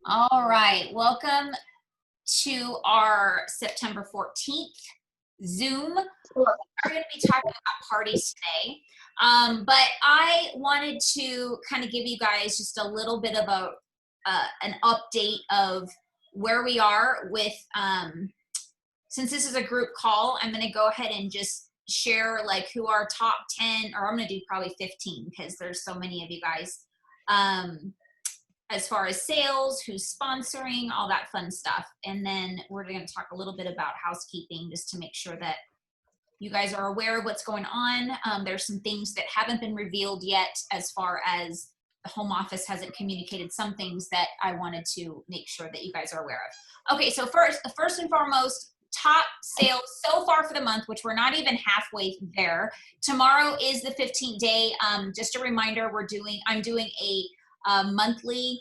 All right, welcome to our September 14th Zoom. We're going to be talking about parties today, but I wanted to kind of give you guys just a little bit of an update of where we are with, since this is a group call, I'm going to go ahead and just share like who our top 10, or I'm going to do probably 15 because there's so many of you guys. As far as sales, who's sponsoring, all that fun stuff. And then we're going to talk a little bit about housekeeping just to make sure that you guys are aware of what's going on. There's some things that haven't been revealed yet as far as the home office hasn't communicated some things that I wanted to make sure that you guys are aware of. Okay, so first and foremost, top sales so far for the month, which we're not even halfway there. Tomorrow is the 15th day. Just a reminder, I'm doing a monthly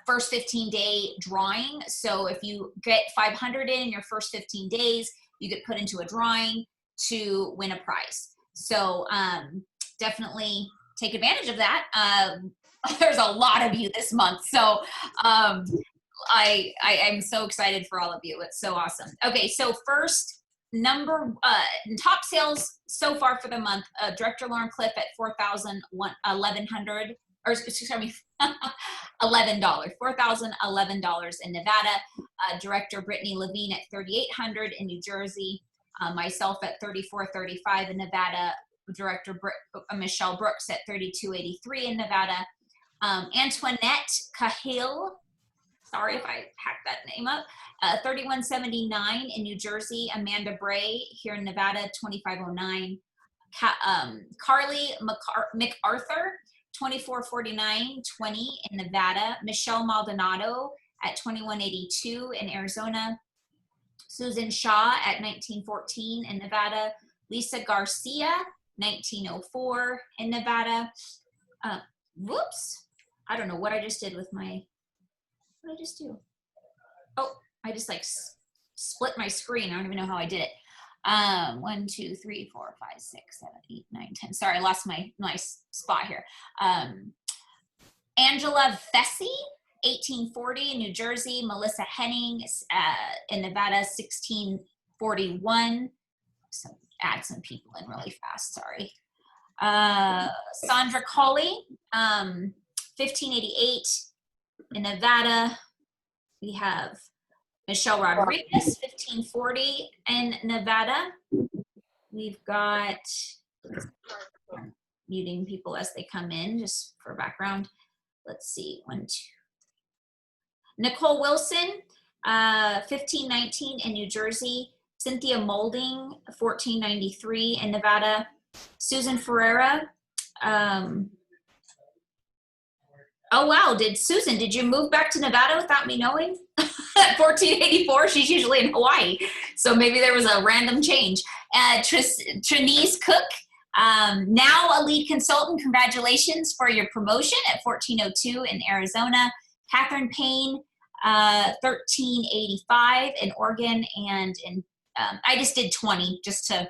first 15-day drawing. So if you get 500 in your first 15 days, you get put into a drawing to win a prize. So definitely take advantage of that. There's a lot of you this month. So I'm so excited for all of you. It's so awesome. Okay, so first top sales so far for the month, Director Lauren Cliff at $4,100, or excuse me, $11, $4,011 in Nevada. Director Brittany Levine at $3,800 in New Jersey. Myself at $3,435 in Nevada. Director Michelle Brooks at $3,283 in Nevada. Antoinette Cahill, sorry if I hacked that name up, $3,179 in New Jersey. Amanda Bray here in Nevada, $2,509. Carly MacArthur, $2,449.20 in Nevada. Michelle Maldonado at $2,182 in Arizona. Susan Shaw at $1,914 in Nevada. Lisa Garcia, $1,904 in Nevada. Whoops, I don't know what I just did with my, what did I just do? Oh, I just like split my screen. I don't even know how I did it. 1, 2, 3, 4, 5, 6, 7, 8, 9, 10. Sorry, I lost my nice spot here. Angela Fessy, 1840 in New Jersey. Melissa Henning in Nevada, 1641. So add some people in really fast, sorry. Sandra Colley, 1588 in Nevada. We have Michelle Rodriguez, 1540 in Nevada. We've got, muting people as they come in just for background. Let's see, 1, 2. Nicole Wilson, 1519 in New Jersey. Cynthia Molding, 1493 in Nevada. Susan Ferreira. Oh wow, Susan, did you move back to Nevada without me knowing? At 1484, she's usually in Hawaii. So maybe there was a random change. Trinise Cook, now a lead consultant. Congratulations for your promotion at 1402 in Arizona. Catherine Payne, 1385 in Oregon. And I just did 20 just to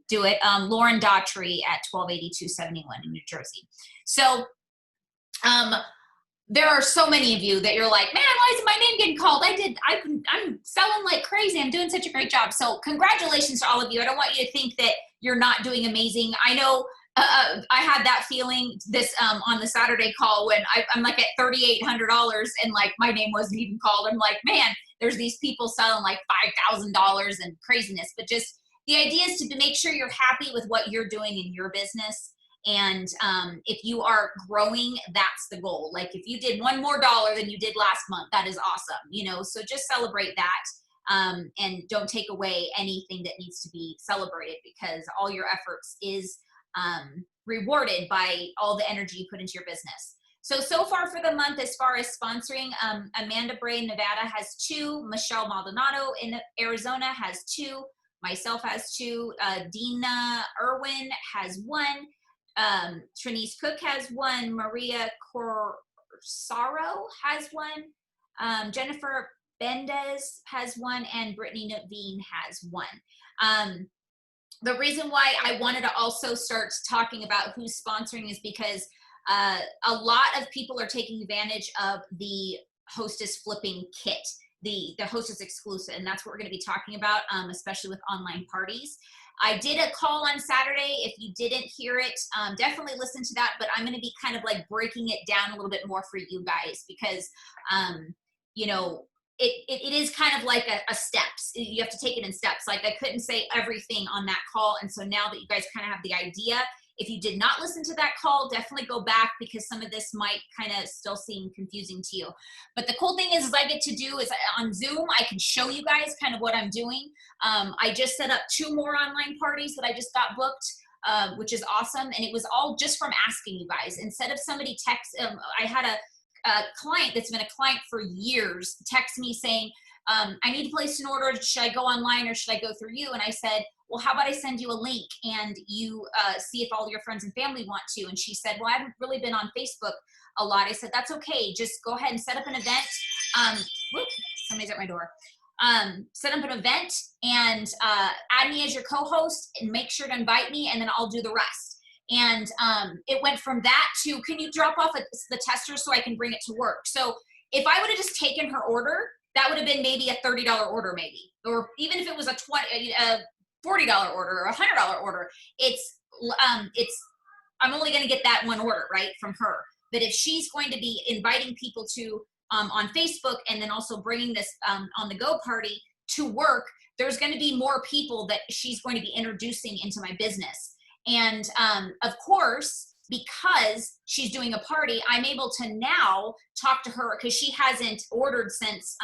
do it. Lauren Daughtry at 1282.71 in New Jersey. So there are so many of you that you're like, man, why is my name getting called? I'm selling like crazy. I'm doing such a great job. So congratulations to all of you. I don't want you to think that you're not doing amazing. I know I had that feeling this on the Saturday call when I'm like at $3,800 and like my name wasn't even called. I'm like, man, there's these people selling like $5,000 and craziness. But just the idea is to make sure you're happy with what you're doing in your business. And if you are growing, that's the goal. Like if you did $1 more than you did last month, that is awesome, you know, so just celebrate that and don't take away anything that needs to be celebrated, because all your efforts is rewarded by all the energy you put into your business. So far for the month, as far as sponsoring, Amanda Bray in Nevada has 2, Michelle Maldonado in Arizona has 2, myself has 2, Dina Irwin has 1, Trinise Cook has 1, Maria Corsaro has 1, Jennifer Bendez has 1, and Brittany Naveen has 1. The reason why I wanted to also start talking about who's sponsoring is because A lot of people are taking advantage of the hostess flipping kit, the hostess exclusive, and that's what we're going to be talking about, especially with online parties. I did a call on Saturday. If you didn't hear it, definitely listen to that, but I'm going to be kind of like breaking it down a little bit more for you guys because, you know, it is kind of like a steps. You have to take it in steps. Like I couldn't say everything on that call. And so now that you guys kind of have the idea, if you did not listen to that call, definitely go back because some of this might kind of still seem confusing to you. But the cool thing is I get to do is on Zoom, I can show you guys kind of what I'm doing. I just set up 2 more online parties that I just got booked, which is awesome. And it was all just from asking you guys. Instead of somebody text, I had a client that's been a client for years text me saying, I need to place an order. Should I go online or should I go through you? And I said, well, how about I send you a link and you see if all your friends and family want to? And she said, well, I haven't really been on Facebook a lot. I said, that's okay. Just go ahead and set up an event. Whoop, somebody's at my door. Set up an event and add me as your co-host and make sure to invite me and then I'll do the rest. And it went from that to, can you drop off the tester so I can bring it to work? So if I would have just taken her order, that would have been maybe a $30 order maybe. Or even if it was a $40 order or a $100 order, I'm only going to get that one order, right, from her. But if she's going to be inviting people to on Facebook and then also bringing this on the go party to work, there's going to be more people that she's going to be introducing into my business. And of course, because she's doing a party, I'm able to now talk to her because she hasn't ordered since,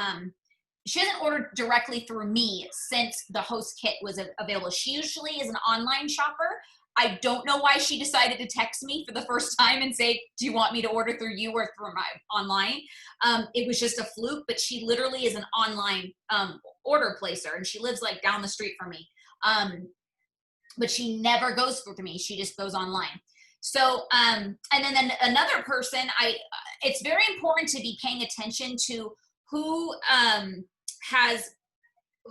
she hasn't ordered directly through me since the host kit was available. She usually is an online shopper. I don't know why she decided to text me for the first time and say, do you want me to order through you or through my online? It was just a fluke, but she literally is an online order placer and she lives like down the street from me. But she never goes through me. She just goes online. So, and then another person, it's very important to be paying attention to who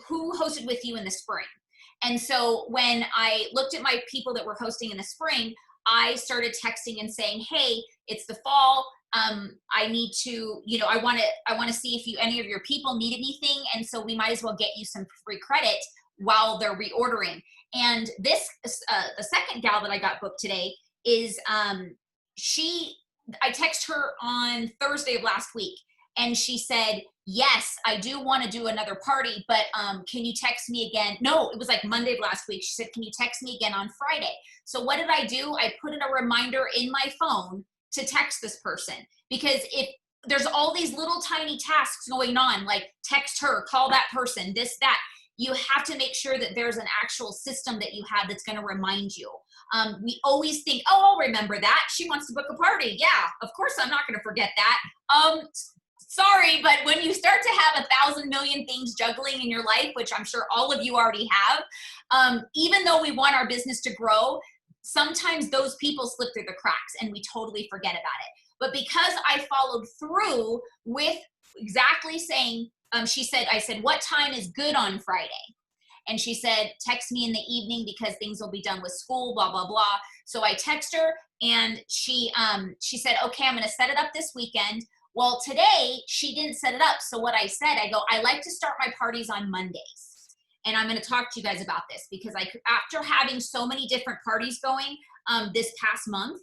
hosted with you in the spring. And so when I looked at my people that were hosting in the spring, I started texting and saying, hey, it's the fall. I need to, I want to see if any of your people need anything. And so we might as well get you some free credit while they're reordering. And this, the second gal that I got booked today is, I texted her on Thursday of last week and she said, yes, I do want to do another party, but can you text me again? No, it was like Monday of last week. She said, can you text me again on Friday? So what did I do? I put in a reminder in my phone to text this person because if there's all these little tiny tasks going on, like text her, call that person, this, that, you have to make sure that there's an actual system that you have that's going to remind you. We always think, oh, I'll remember that. She wants to book a party. Yeah, of course I'm not going to forget that. Sorry, but when you start to have 1,000 million things juggling in your life, which I'm sure all of you already have, even though we want our business to grow, sometimes those people slip through the cracks and we totally forget about it. But because I followed through with exactly saying, I said, what time is good on Friday? And she said, text me in the evening because things will be done with school, blah, blah, blah. So I text her and she said, okay, I'm going to set it up this weekend. Well, today she didn't set it up. So what I said, I like to start my parties on Mondays. And I'm going to talk to you guys about this because after having so many different parties going this past month,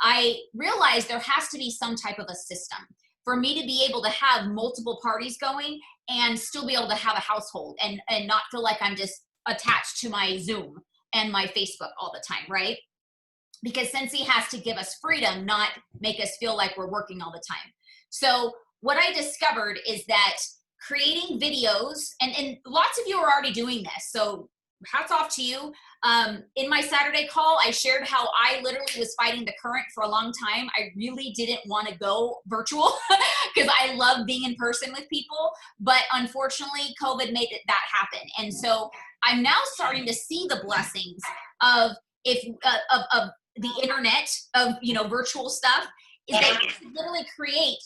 I realized there has to be some type of a system for me to be able to have multiple parties going and still be able to have a household and not feel like I'm just attached to my Zoom and my Facebook all the time, right? Because Scentsy has to give us freedom, not make us feel like we're working all the time. So what I discovered is that creating videos, and lots of you are already doing this, so hats off to you. In my Saturday call, I shared how I literally was fighting the current for a long time. I really didn't want to go virtual because I love being in person with people, but unfortunately COVID made that happen. And so I'm now starting to see the blessings of the internet, of virtual stuff, is that we can literally create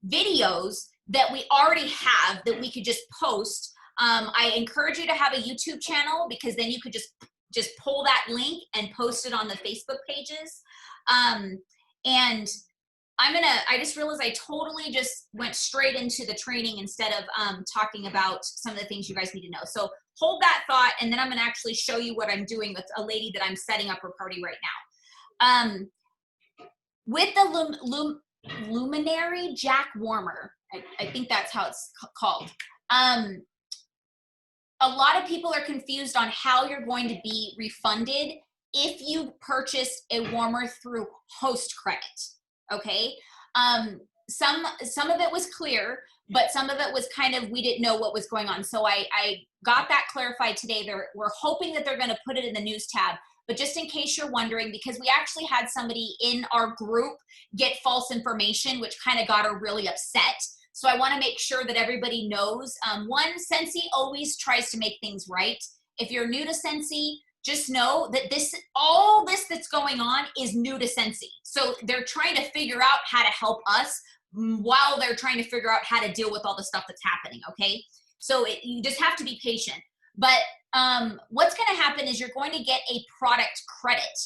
videos that we already have that we could just post. I encourage you to have a YouTube channel because then you could just just pull that link and post it on the Facebook pages. And I just realized I totally just went straight into the training instead of talking about some of the things you guys need to know. So hold that thought, and then I'm gonna actually show you what I'm doing with a lady that I'm setting up her party right now. With the luminary jack warmer, I think that's how it's called. A lot of people are confused on how you're going to be refunded if you purchased a warmer through host credit. Okay, some of it was clear, but some of it was kind of, we didn't know what was going on. So I got that clarified today. We're hoping that they're going to put it in the news tab. But just in case you're wondering, because we actually had somebody in our group get false information, which kind of got her really upset. So I want to make sure that everybody knows. One, Scentsy always tries to make things right. If you're new to Scentsy, just know that all this that's going on is new to Scentsy. So they're trying to figure out how to help us while they're trying to figure out how to deal with all the stuff that's happening, okay? So you just have to be patient. But what's going to happen is you're going to get a product credit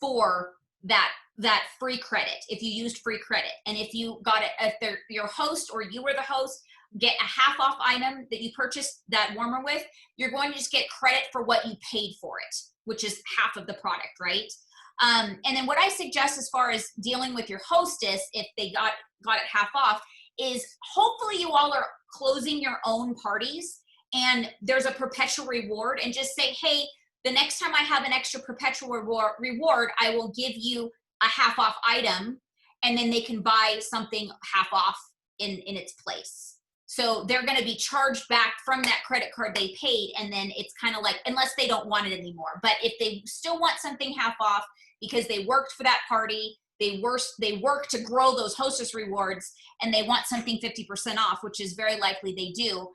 for that free credit if you used free credit. And if you got it, if they're your host or you were the host, get a half off item that you purchased that warmer with, you're going to just get credit for what you paid for it, which is half of the product, right? And then what I suggest as far as dealing with your hostess, if they got it half off, is hopefully you all are closing your own parties and there's a perpetual reward, and just say, hey, the next time I have an extra perpetual reward, I will give you a half off item, and then they can buy something half off in its place. So they're going to be charged back from that credit card they paid, and then it's kind of like, unless they don't want it anymore. But if they still want something half off because they worked for that party, they work to grow those hostess rewards, and they want something 50% off, which is very likely they do.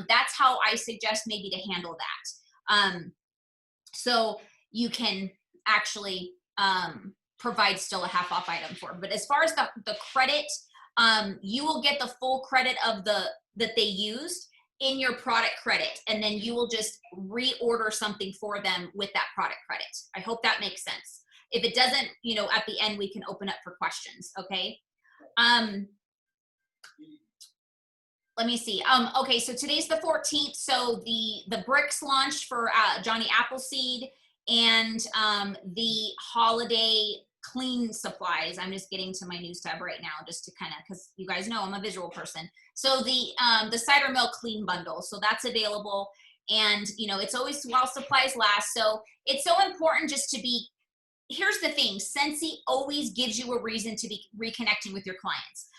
That's how I suggest maybe to handle that. So you can actually provide still a half off item for. But as far as the credit, you will get the full credit of that they used in your product credit, and then you will just reorder something for them with that product credit. I hope that makes sense. If it doesn't, at the end we can open up for questions, okay? Let me see. Okay, so today's the 14th, so the bricks launched for Johnny Appleseed, and the holiday clean supplies. I'm just getting to my news tab right now just to kind of, because you guys know I'm a visual person. So the cider milk clean bundle, so that's available, and it's always while supplies last. So it's so important just to be, here's the thing, Scentsy always gives you a reason to be reconnecting with your clients.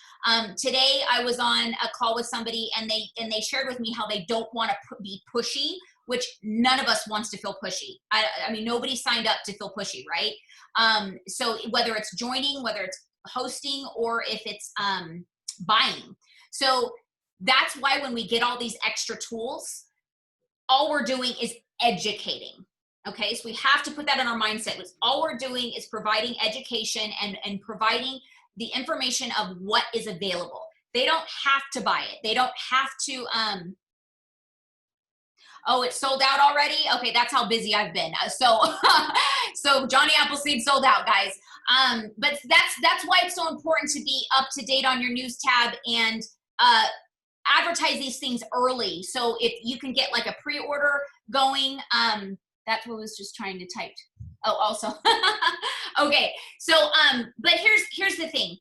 Today I was on a call with somebody, and they shared with me how they don't want to be pushy, which none of us wants to feel pushy. I mean, nobody signed up to feel pushy, right? So whether it's joining, whether it's hosting, or if it's buying. So that's why when we get all these extra tools, all we're doing is educating. Okay, so we have to put that in our mindset. All we're doing is providing education and providing the information of what is available. They don't have to buy it. They don't have to, oh, it's sold out already? Okay, that's how busy I've been. So Johnny Appleseed sold out, guys. But that's why it's so important to be up to date on your news tab and advertise these things early. So if you can get like a pre-order going, that's what I was just trying to type. Oh, also. Okay, so but here's the thing.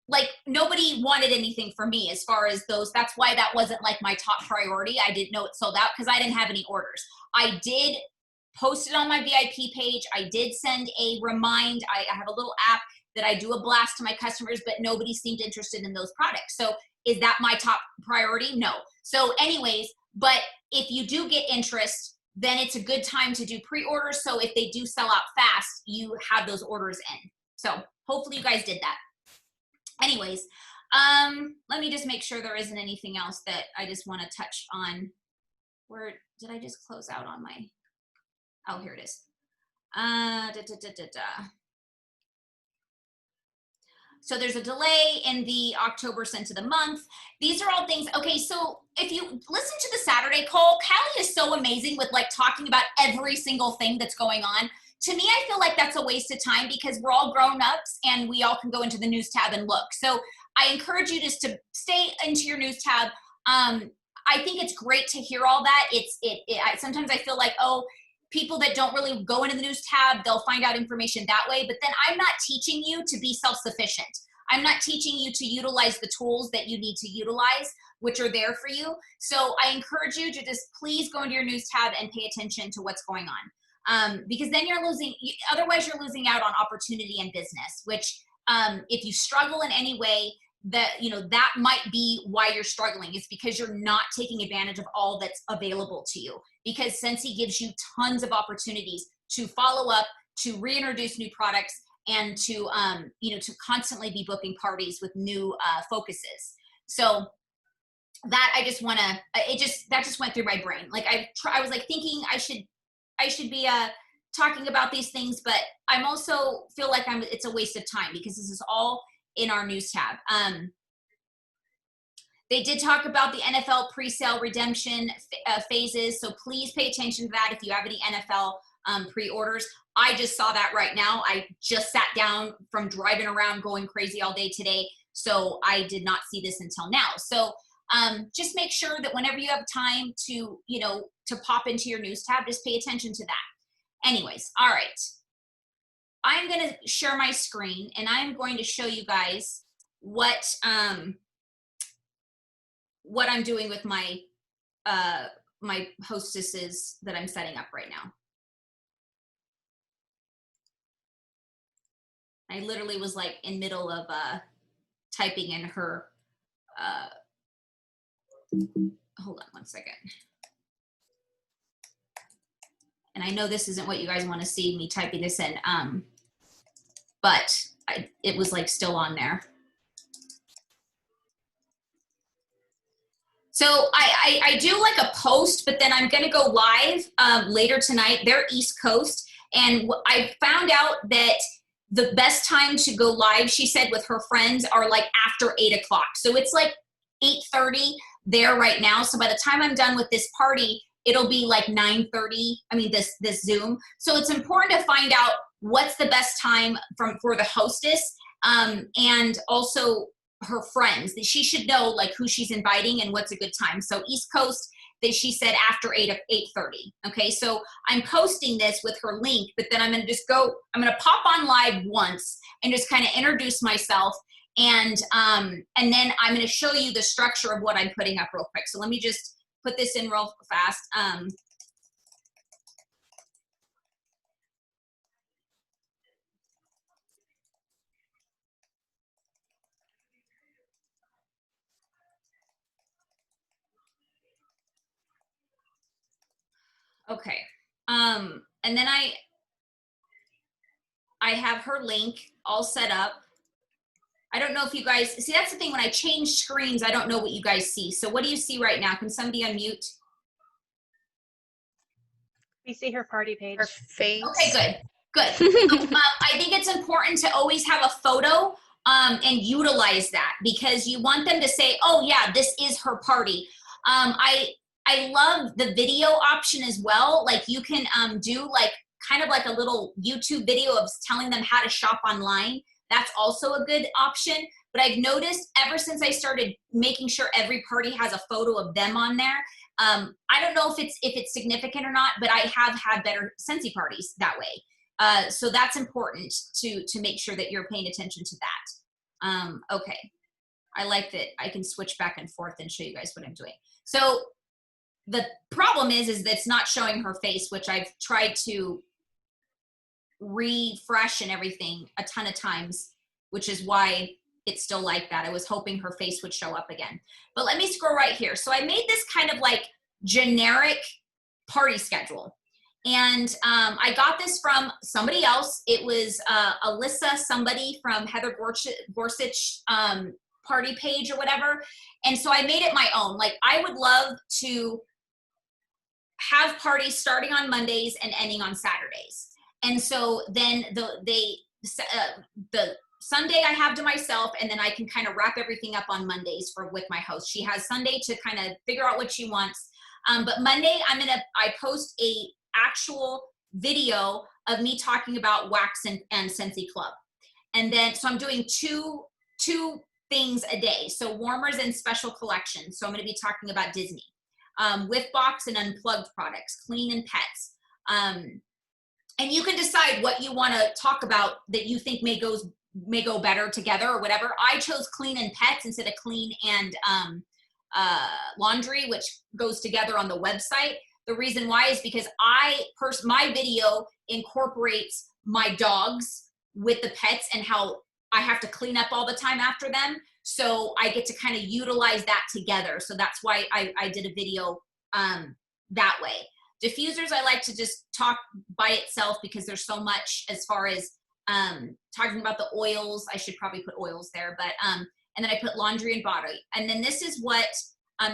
Like, nobody wanted anything from me as far as those. That's why that wasn't like my top priority. I didn't know it sold out because I didn't have any orders. I did post it on my VIP page. I did send a remind. I have a little app that I do a blast to my customers, but nobody seemed interested in those products. So is that my top priority? No. So anyways, but if you do get interest, then it's a good time to do pre-orders. So if they do sell out fast, you have those orders in. So hopefully you guys did that. Anyways, let me just make sure there isn't anything else that I just want to touch on. Where did I just close out on my, oh, here it is. So there's a delay in the October sent to the month. These are all things. Okay, so if you listen to the Saturday call, Callie is so amazing with like talking about every single thing that's going on. To me, I feel like that's a waste of time because we're all grown-ups and we all can go into the news tab and look. So I encourage you just to stay into your news tab. I think it's great to hear all that. Sometimes I feel like, oh, people that don't really go into the news tab, they'll find out information that way. But then I'm not teaching you to be self-sufficient. I'm not teaching you to utilize the tools that you need to utilize, which are there for you. So I encourage you to just please go into your news tab and pay attention to what's going on. Because then otherwise you're losing out on opportunity and business, which if you struggle in any way, that might be why you're struggling. It's because you're not taking advantage of all that's available to you. Because Scentsy gives you tons of opportunities to follow up, to reintroduce new products, and to constantly be booking parties with new focuses. So that that just went through my brain. Like I was like thinking I should be talking about these things, but I'm also feel like it's a waste of time because this is all in our news tab. They did talk about the NFL pre-sale redemption phases, so please pay attention to that if you have any NFL pre-orders. I just saw that right now. I just sat down from driving around going crazy all day today, so I did not see this until now. So just make sure that whenever you have time to pop into your news tab, just pay attention to that. Anyways, all right. I'm going to share my screen and I'm going to show you guys what I'm doing with my my hostesses that I'm setting up right now. I literally was like in middle of typing in her hold on one second. And I know this isn't what you guys want to see me typing this in, but it was like still on there. So I do like a post, but then I'm going to go live later tonight. They're East Coast. And I found out that the best time to go live, she said, with her friends are like after 8 o'clock. So it's like 8:30 there right now. So by the time I'm done with this party, it'll be like 9:30. I mean, this Zoom. So it's important to find out what's the best time for the hostess and also her friends. She should know like who she's inviting and what's a good time. So East Coast, she said after 8:30. Okay, so I'm posting this with her link, but then I'm going to pop on live once and just kind of introduce myself. And then I'm going to show you the structure of what I'm putting up real quick. So let me just put this in real fast. Okay. And then I have her link all set up. I don't know if you guys see, that's the thing. When I change screens, I don't know what you guys see. So what do you see right now? Can somebody unmute? We see her party page. Her face. Okay, good. So, I think it's important to always have a photo and utilize that because you want them to say, oh yeah, this is her party. I love the video option as well. Like you can do like kind of like a little YouTube video of telling them how to shop online. That's also a good option. But I've noticed ever since I started making sure every party has a photo of them on there, I don't know if it's significant or not, but I have had better Scentsy parties that way. So that's important to make sure that you're paying attention to that. Okay, I like that I can switch back and forth and show you guys what I'm doing. So the problem is that it's not showing her face, which I've tried to refresh and everything a ton of times, which is why it's still like that. I was hoping her face would show up again. But let me scroll right here. So I made this kind of like generic party schedule. And I got this from somebody else. It was Alyssa, somebody from Heather Gorsuch party page or whatever. And so I made it my own. Like I would love to have parties starting on Mondays and ending on Saturdays. And so then the Sunday I have to myself, and then I can kind of wrap everything up on Mondays with my host. She has Sunday to kind of figure out what she wants. But Monday I post a actual video of me talking about wax and Scentsy Club. And then, so I'm doing two things a day. So warmers and special collections. So I'm going to be talking about Disney, with box and unplugged products, clean and pets. And you can decide what you want to talk about that you think may go better together or whatever. I chose clean and pets instead of clean and laundry, which goes together on the website. The reason why is because my video incorporates my dogs with the pets and how I have to clean up all the time after them. So I get to kind of utilize that together. So that's why I did a video that way. Diffusers, I like to just talk by itself because there's so much as far as talking about the oils. I should probably put oils there, but and then I put laundry and body. And then this is what,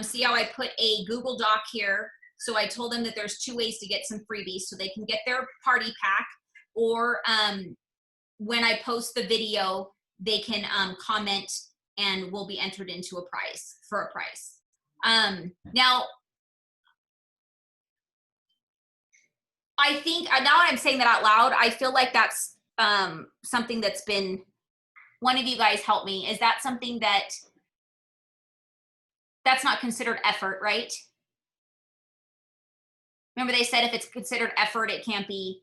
see how I put a Google Doc here. So I told them that there's 2 ways to get some freebies, so they can get their party pack, or when I post the video, they can comment and will be entered into a prize for a prize. Now, I think now I'm saying that out loud, I feel like that's something that's been, one of you guys help me. Is that something that's not considered effort, right? Remember they said if it's considered effort, it can't be.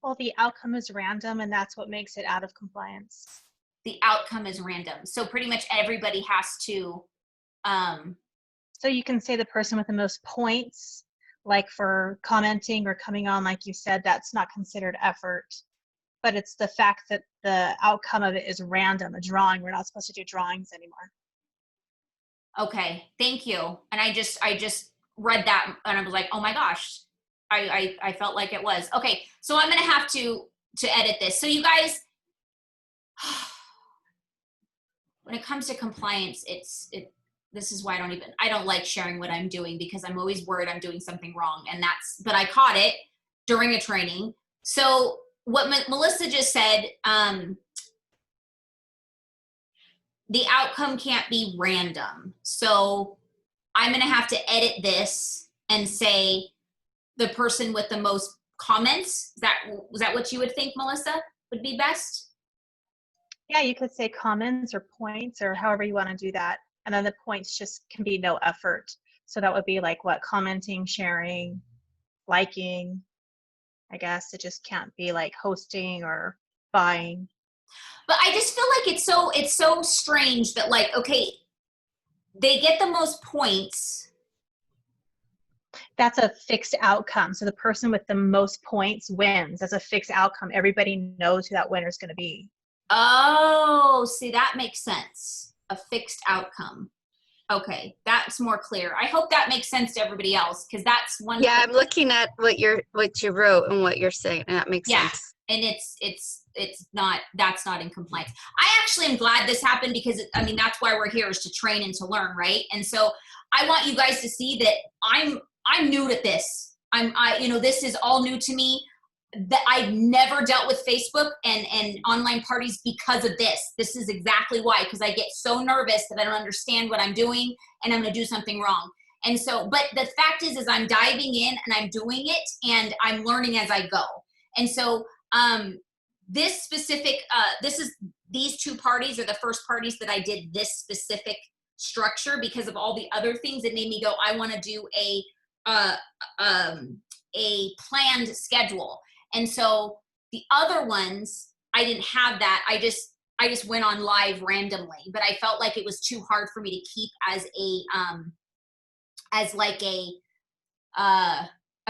Well, the outcome is random, and that's what makes it out of compliance. The outcome is random. So pretty much everybody has to. So you can say the person with the most points, like for commenting or coming on, like you said, that's not considered effort. But it's the fact that the outcome of it is random, a drawing. We're not supposed to do drawings anymore. Okay, thank you. And I just read that and I was like, oh my gosh, I felt like it was. Okay, so I'm gonna have to edit this. So you guys, when it comes to compliance, this is why I don't like sharing what I'm doing, because I'm always worried I'm doing something wrong. And but I caught it during a training. So what Melissa just said, the outcome can't be random. So I'm going to have to edit this and say the person with the most comments. Was that what you would think, Melissa, would be best? Yeah, you could say comments or points or however you want to do that. And then the points just can be no effort. So that would be like what? Commenting, sharing, liking. I guess it just can't be like hosting or buying. But I just feel like it's so strange that, like, okay, they get the most points. That's a fixed outcome. So the person with the most points wins. That's a fixed outcome. Everybody knows who that winner is going to be. Oh, see, that makes sense. A fixed outcome. Okay, that's more clear. I hope that makes sense to everybody else, because that's one. Yeah, I'm looking at what you wrote and what you're saying, and that makes sense. And that's not in compliance. I actually am glad this happened, because I mean, that's why we're here, is to train and to learn, right? And so I want you guys to see that I'm new at this. This is all new to me. That I've never dealt with Facebook and online parties because of this. This is exactly why, because I get so nervous that I don't understand what I'm doing and I'm going to do something wrong. And so, but the fact is I'm diving in and I'm doing it and I'm learning as I go. And so, this specific, these 2 parties are the first parties that I did this specific structure, because of all the other things that made me go, I want to do a planned schedule. And so the other ones, I didn't have that. I just went on live randomly, but I felt like it was too hard for me to keep as a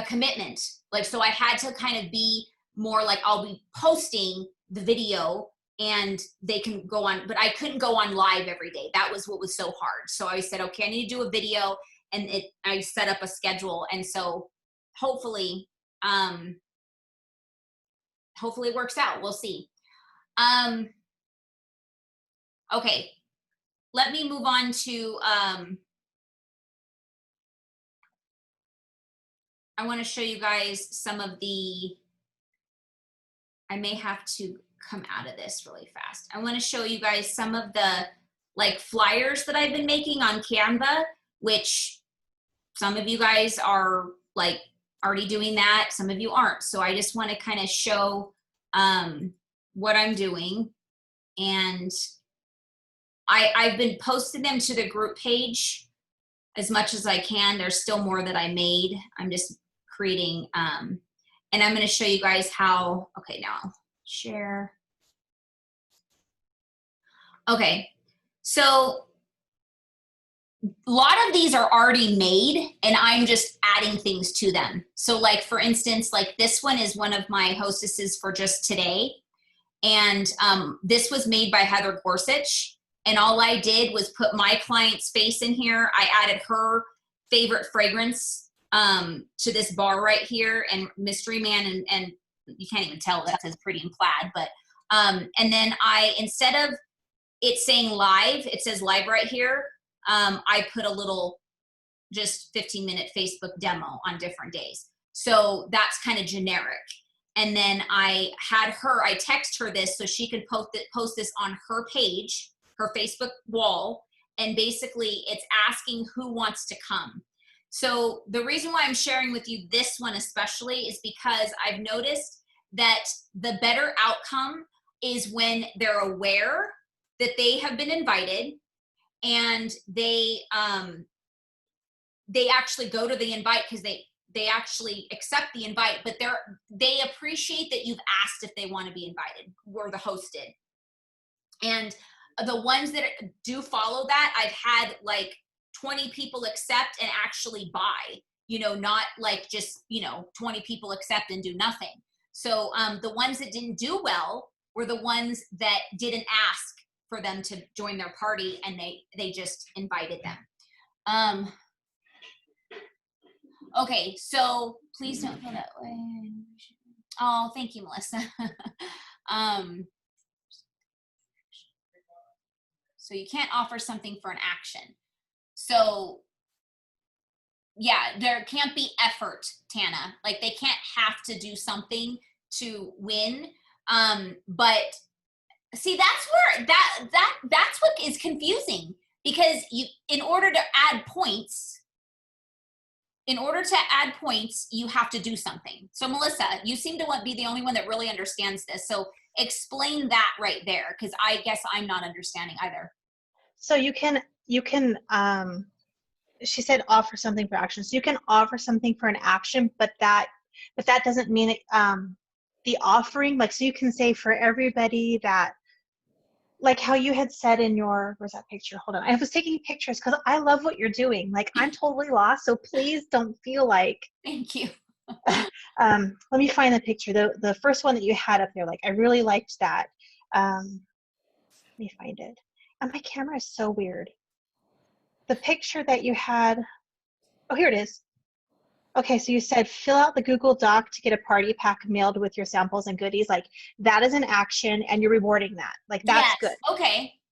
commitment. Like, so I had to kind of be more like, I'll be posting the video and they can go on, but I couldn't go on live every day. That was what was so hard. So I said, okay, I need to do a video, and I set up a schedule. And so hopefully it works out. We'll see. Okay, let me move on to, I want to show you guys some of the, I may have to come out of this really fast. I want to show you guys some of the like flyers that I've been making on Canva, which some of you guys are like already doing that. Some of you aren't. So I just want to kind of show what I'm doing. And I've been posting them to the group page as much as I can. There's still more that I made. I'm just creating, and I'm going to show you guys how, okay, now share. Okay, so a lot of these are already made and I'm just adding things to them. So like, for instance, like this one is one of my hostesses for just today. And this was made by Heather Gorsuch. And all I did was put my client's face in here. I added her favorite fragrance to this bar right here, and Mystery Man, and you can't even tell that says Pretty in Plaid, but, and then instead of it saying live, it says live right here. I put a little just 15-minute Facebook demo on different days. So that's kind of generic. And then I text her this so she could post this on her page, her Facebook wall. And basically it's asking who wants to come. So the reason why I'm sharing with you this one especially is because I've noticed that the better outcome is when they're aware that they have been invited and they actually go to the invite because they actually accept the invite, but they appreciate that you've asked if they want to be invited, or the host did. And the ones that do follow that, I've had like 20 people accept and actually buy, not like just, 20 people accept and do nothing. So the ones that didn't do well were the ones that didn't ask for them to join their party, and they just invited them. Okay, so please don't feel that way. Oh, thank you, Melissa. So you can't offer something for an action. So yeah, there can't be effort, Tana. Like they can't have to do something to win. But see, that's where that's what is confusing, because in order to add points, you have to do something. So Melissa, you seem to be the only one that really understands this. So explain that right there, because I guess I'm not understanding either. So you can she said offer something for action. So you can offer something for an action, but that doesn't mean the offering, like, so you can say for everybody that, like how you had said in where's that picture? Hold on. I was taking pictures because I love what you're doing. Like I'm totally lost. So please don't feel like. Thank you. Let me find the picture. The first one that you had up there, like I really liked that. Let me find it. And my camera is so weird. The picture that you had, oh, here it is. Okay, so you said fill out the Google Doc to get a party pack mailed with your samples and goodies. Like that is an action, and you're rewarding that. Like that's yes. good.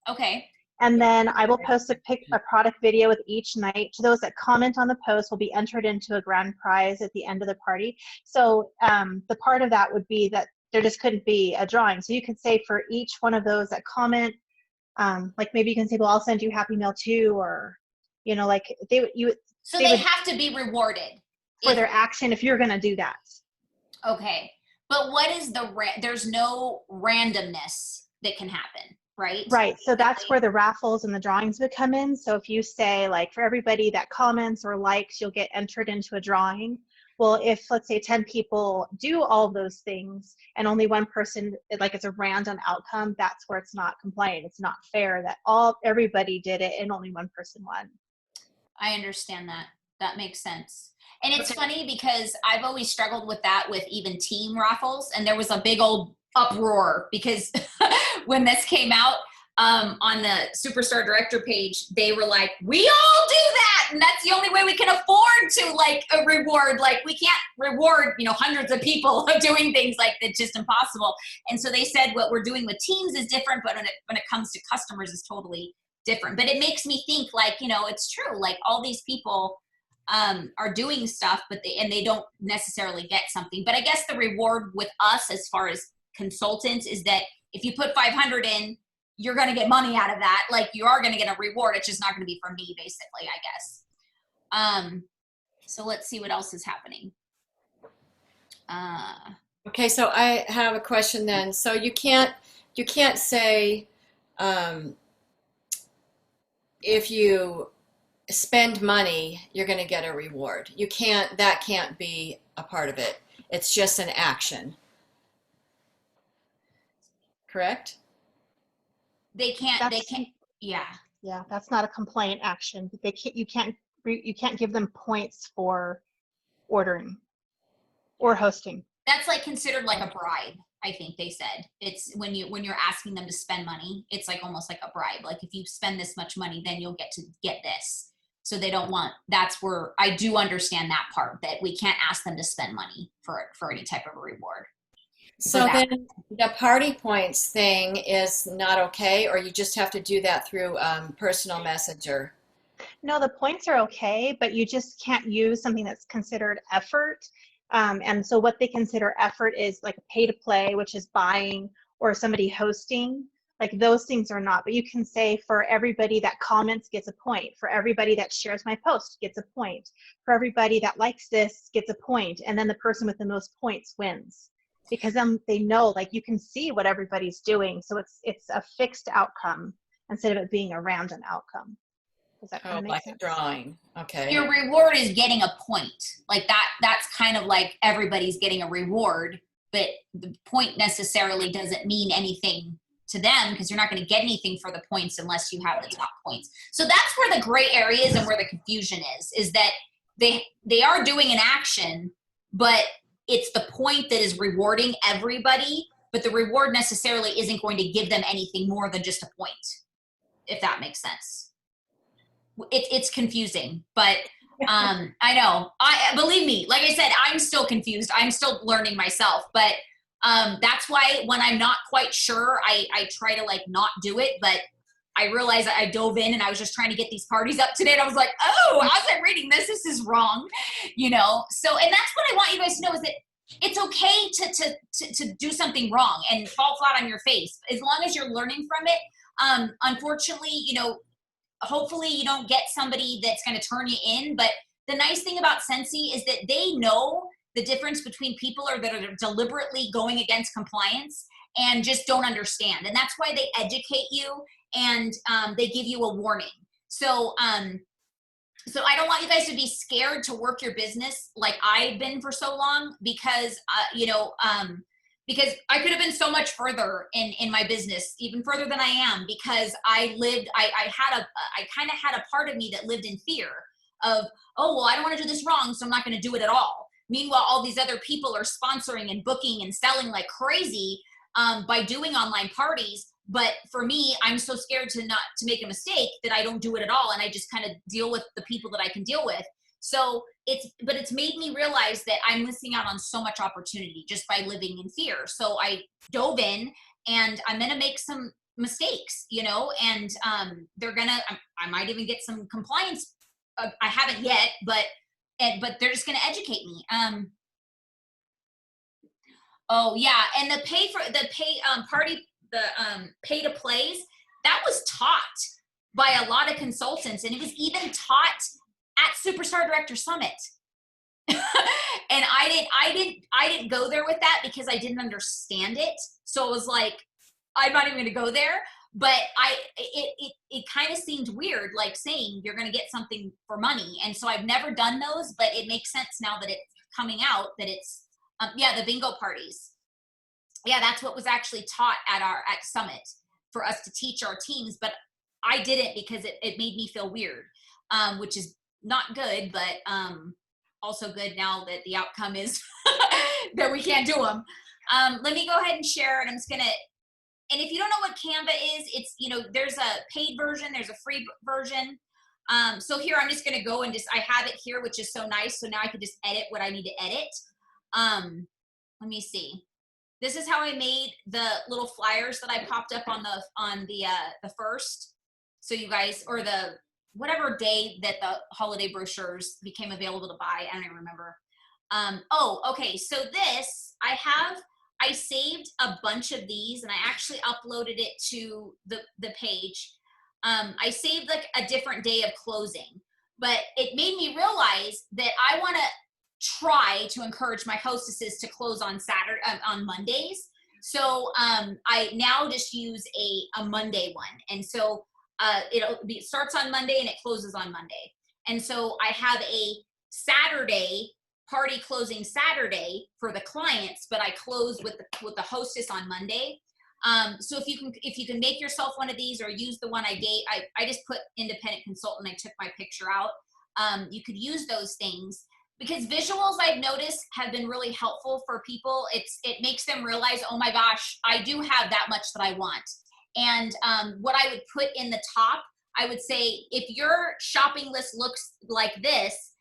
Okay. And then I will post a product video with each night. To those that comment on the post will be entered into a grand prize at the end of the party. So the part of that would be that there just couldn't be a drawing. So you could say for each one of those that comment, like maybe you can say, well, I'll send you Happy Meal too, or like they have to be rewarded for their action if you're going to do that. Okay, but what is there's no randomness that can happen, right? Right. So that's where the raffles and the drawings would come in. So if you say like for everybody that comments or likes, you'll get entered into a drawing. Well, if let's say 10 people do all those things and only one person, like it's a random outcome, that's where it's not compliant. It's not fair that everybody did it and only one person won. I understand that. That makes sense. And it's funny because I've always struggled with that with even team raffles. And there was a big old uproar because when this came out on the Superstar Director page, they were like, we all do that. And that's the only way we can afford to like a reward. Like we can't reward, hundreds of people doing things like that's just impossible. And so they said what we're doing with teams is different, but when it comes to customers is totally different. But it makes me think like, it's true. Like all these people are doing stuff, but they don't necessarily get something. But I guess the reward with us as far as consultants is that if you put 500 in, you're going to get money out of that. Like you are going to get a reward. It's just not going to be from me, basically, I guess. So let's see what else is happening. Okay, so I have a question then. So you can't say if you spend money, you're going to get a reward. You can't, that can't be a part of it. It's just an action. Correct? They can't, yeah. Yeah, that's not a complaint action. They can't, you can't give them points for ordering or hosting. That's like considered like a bribe, I think they said. It's when you're asking them to spend money, it's like almost like a bribe. Like if you spend this much money, then you'll get to get this. So they don't want, that's where I do understand that part, that we can't ask them to spend money for any type of a reward. So then the party points thing is not okay, or you just have to do that through personal messenger? No, the points are okay, but you just can't use something that's considered effort. And so what they consider effort is like a pay to play, which is buying, or somebody hosting. Like those things are not, but you can say for everybody that comments gets a point, for everybody that shares my post gets a point, for everybody that likes this gets a point, and then the person with the most points wins. Because they know, like you can see what everybody's doing, so it's a fixed outcome instead of it being a random outcome. Does that kind of make like sense? a drawing. Okay. Your reward is getting a point. Like that's kind of like everybody's getting a reward, but the point necessarily doesn't mean anything to them because you're not going to get anything for the points unless you have the top points. So that's where the gray area is and where the confusion is that they are doing an action, but it's the point that is rewarding everybody, but the reward necessarily isn't going to give them anything more than just a point, if that makes sense. It's confusing, but I know. Believe me, like I said, I'm still confused. I'm still learning myself, but that's why when I'm not quite sure, I try to like not do it, but I realized I dove in and I was just trying to get these parties up today. And I was like, oh, as I'm reading this is wrong, you know? So, and that's what I want you guys to know is that it's okay to do something wrong and fall flat on your face, as long as you're learning from it. Unfortunately, you know, hopefully you don't get somebody that's going to turn you in. But the nice thing about Scentsy is that they know the difference between people that are deliberately going against compliance and just don't understand. And that's why they educate you and they give you a warning. So so I don't want you guys to be scared to work your business like I've been for so long, because you know, because I could have been so much further in my business, even further than I am, because I kind of had a part of me that lived in fear of, oh, well, I don't want to do this wrong, so I'm not going to do it at all. Meanwhile, all these other people are sponsoring and booking and selling like crazy by doing online parties. But for me, I'm so scared to make a mistake that I don't do it at all. And I just kind of deal with the people that I can deal with. So it's made me realize that I'm missing out on so much opportunity just by living in fear. So I dove in, and I'm going to make some mistakes, you know, and I might even get some compliance. I haven't yet, but they're just going to educate me. Oh yeah. And the pay to plays, that was taught by a lot of consultants, and it was even taught at Superstar Director Summit. And I didn't go there with that because I didn't understand it. So it was like, I'm not even going to go there. But it kind of seemed weird, like saying you're going to get something for money. And so I've never done those, but it makes sense now that it's coming out that it's, the bingo parties. Yeah, that's what was actually taught at Summit for us to teach our teams. But I didn't because it made me feel weird, which is not good, but also good now that the outcome is that we can't do them. Let me go ahead and share, and I'm just going to, and if you don't know what Canva is, it's, you know, there's a paid version, there's a free version. So here, I'm just going to go and I have it here, which is so nice. So now I can just edit what I need to edit. Let me see. This is how I made the little flyers that I popped up on the first. So you guys, or the whatever day that the holiday brochures became available to buy. I don't even remember. Oh, okay. So this, I have I saved a bunch of these, and I actually uploaded it to the page. I saved like a different day of closing, but it made me realize that I want to try to encourage my hostesses to close on on Mondays. So I now just use a Monday one, and so it starts on Monday and it closes on Monday. And so I have a Saturday party closing Saturday for the clients, but I close with the hostess on Monday. So if you can make yourself one of these or use the one I gave, I just put independent consultant. I took my picture out. You could use those things because visuals I've noticed have been really helpful for people. It makes them realize, oh my gosh, I do have that much that I want. And what I would put in the top, I would say, if your shopping list looks like this,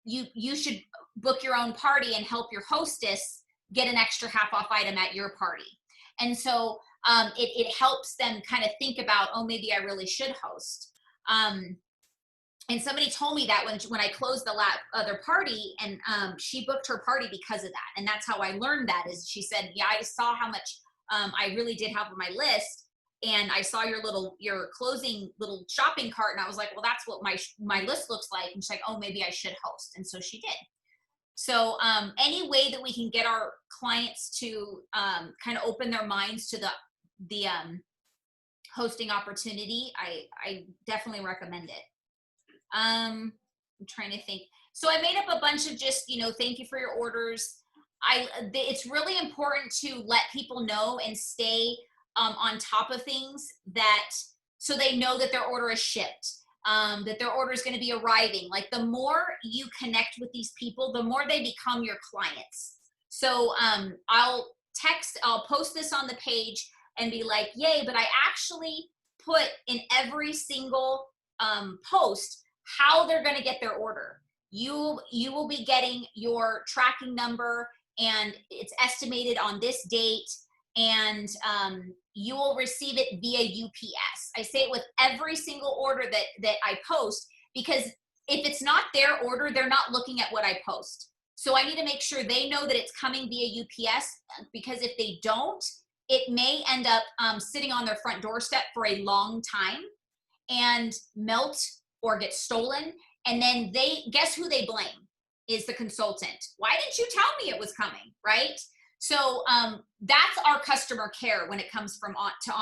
you should book your own party and help your hostess get an extra half off item at your party. And so it helps them kind of think about, oh, maybe I really should host. And somebody told me that when I closed the other party, and she booked her party because of that. And that's how I learned that, is she said, yeah, I saw how much I really did have on my list. And I saw your closing little shopping cart. And I was like, well, that's what my list looks like. And she's like, oh, maybe I should host. And so she did. So any way that we can get our clients to kind of open their minds to the hosting opportunity, I definitely recommend it. I'm trying to think. So I made up a bunch of just, thank you for your orders. It's really important to let people know and stay on top of things, so they know that their order is shipped, that their order is going to be arriving. Like, the more you connect with these people, the more they become your clients. So I'll post this on the page and be like, yay, but I actually put in every single post how they're going to get their order. You will be getting your tracking number, and it's estimated on this date, and you will receive it via UPS. I say it with every single order that I post, because if it's not their order, they're not looking at what I post. So I need to make sure they know that it's coming via UPS, because if they don't, it may end up sitting on their front doorstep for a long time and melt or get stolen. And then guess who they blame? Is the consultant. Why didn't you tell me it was coming, right? So that's our customer care when it comes to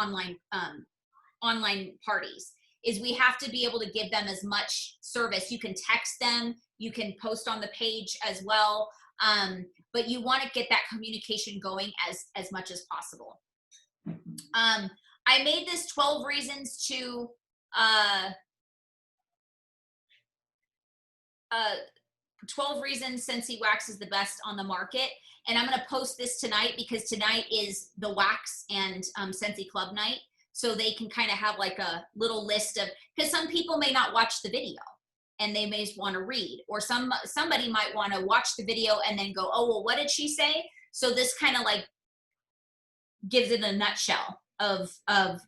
online parties, is we have to be able to give them as much service. You can text them, you can post on the page as well, but you want to get that communication going as much as possible. I made this 12 reasons to 12 reasons Scentsy Wax is the best on the market. And I'm going to post this tonight, because tonight is the Wax and Scentsy Club night. So they can kind of have like a little list of, because some people may not watch the video and they may just want to read, or somebody might want to watch the video and then go, oh, well, what did she say? So this kind of like gives it a nutshell of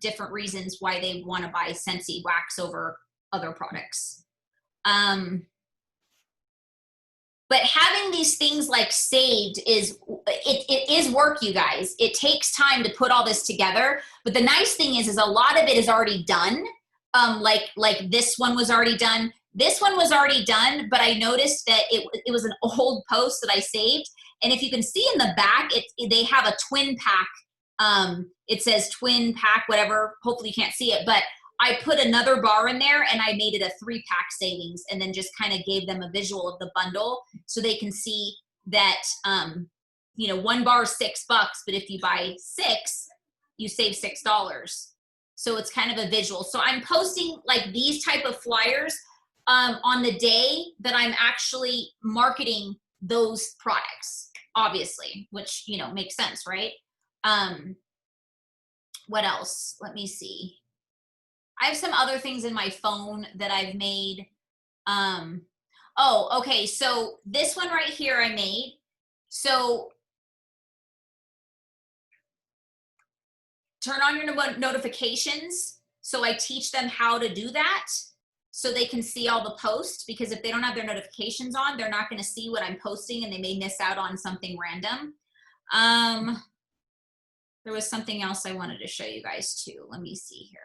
different reasons why they want to buy Scentsy Wax over other products. But having these things like saved it is work, you guys. It takes time to put all this together. But the nice thing is a lot of it is already done. Like this one was already done. This one was already done, but I noticed that it was an old post that I saved. And if you can see in the back, they have a twin pack. It says twin pack, whatever. Hopefully you can't see it, but I put another bar in there and I made it a 3-pack savings, and then just kind of gave them a visual of the bundle so they can see that, one bar is $6, but if you buy 6, you save $6. So it's kind of a visual. So I'm posting like these type of flyers on the day that I'm actually marketing those products, obviously, which, makes sense, right? What else? Let me see. I have some other things in my phone that I've made. Oh, okay. So this one right here I made. So turn on your notifications. So I teach them how to do that so they can see all the posts, because if they don't have their notifications on, they're not going to see what I'm posting and they may miss out on something random. There was something else I wanted to show you guys too. Let me see here.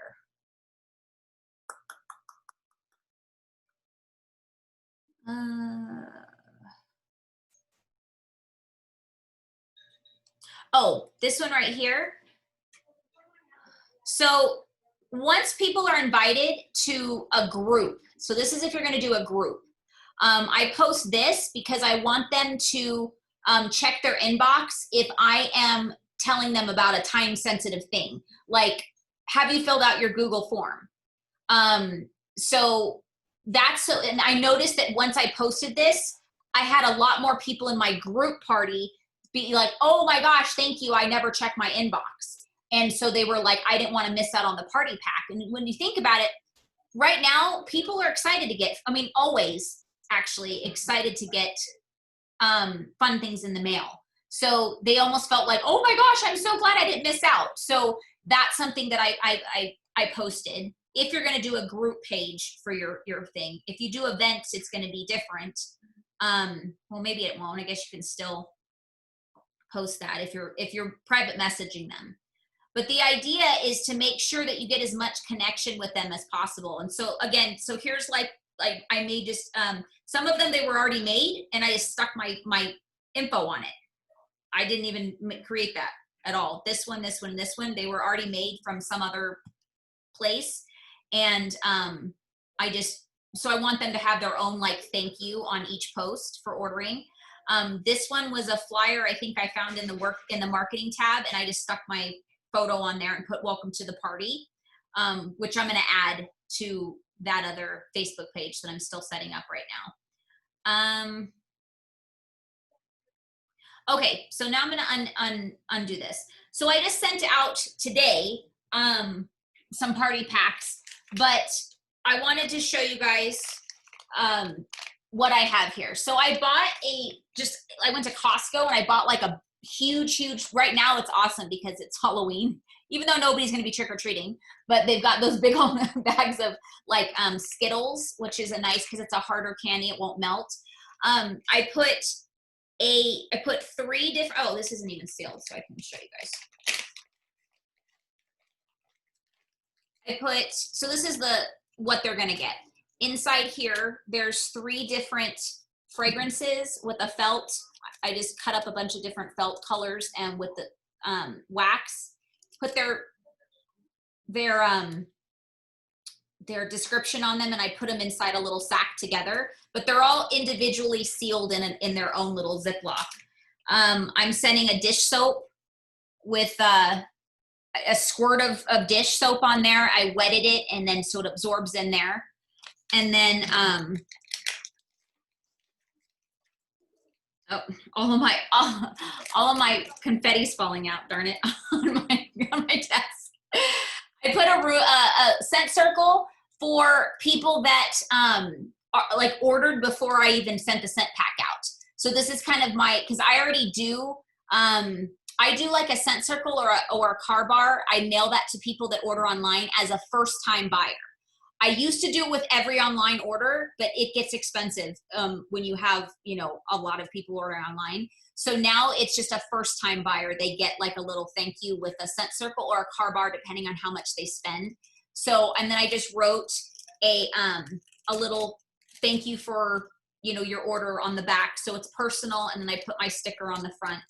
Oh, this one right here. So once people are invited to a group, so this is if you're going to do a group, I post this because I want them to check their inbox if I am telling them about a time sensitive thing, like, have you filled out your Google form? So that's so, and I noticed that once I posted this, I had a lot more people in my group party be like, oh my gosh, thank you, I never check my inbox. And so they were like, I didn't want to miss out on the party pack. And when you think about it, right now, people are excited to get, I mean, always actually excited to get fun things in the mail. So they almost felt like, oh my gosh, I'm so glad I didn't miss out. So that's something that I posted. If you're going to do a group page for your thing, if you do events, it's going to be different. Well, maybe it won't. I guess you can still post that if you're private messaging them. But the idea is to make sure that you get as much connection with them as possible. And so again, so here's like I made just some of them, they were already made, and I just stuck my info on it. I didn't even create that at all. This one, this one, this one, they were already made from some other place. And so I want them to have their own like thank you on each post for ordering. This one was a flyer I think I found in the marketing tab, and I just stuck my photo on there and put welcome to the party, which I'm going to add to that other Facebook page that I'm still setting up right now. Okay, so now I'm going to undo this. So I just sent out today some party packs, but I wanted to show you guys what I have here. So I bought I went to Costco and I bought like a huge, right now it's awesome because it's Halloween, even though nobody's going to be trick-or-treating, but they've got those big old bags of like Skittles, which is a nice, because it's a harder candy, it won't melt. I put 3 different, oh, this isn't even sealed, so I can show you guys. So this is what they're gonna get. Inside here, there's 3 different fragrances with a felt. I just cut up a bunch of different felt colors, and with the wax, put their description on them, and I put them inside a little sack together, but they're all individually sealed in their own little Ziploc. I'm sending a dish soap with a squirt of dish soap on there. I wetted it, and then so it absorbs in there. And then oh, all of my confetti's falling out, darn it, on my desk. I put a scent circle for people that are like ordered before I even sent the scent pack out. So this is kind of because I already do, I do like a scent circle or a car bar. I mail that to people that order online as a first time buyer. I used to do it with every online order, but it gets expensive when you have, a lot of people ordering online. So now it's just a first time buyer. They get like a little thank you with a scent circle or a car bar, depending on how much they spend. So, and then I just wrote a little thank you for, your order on the back. So it's personal. And then I put my sticker on the front.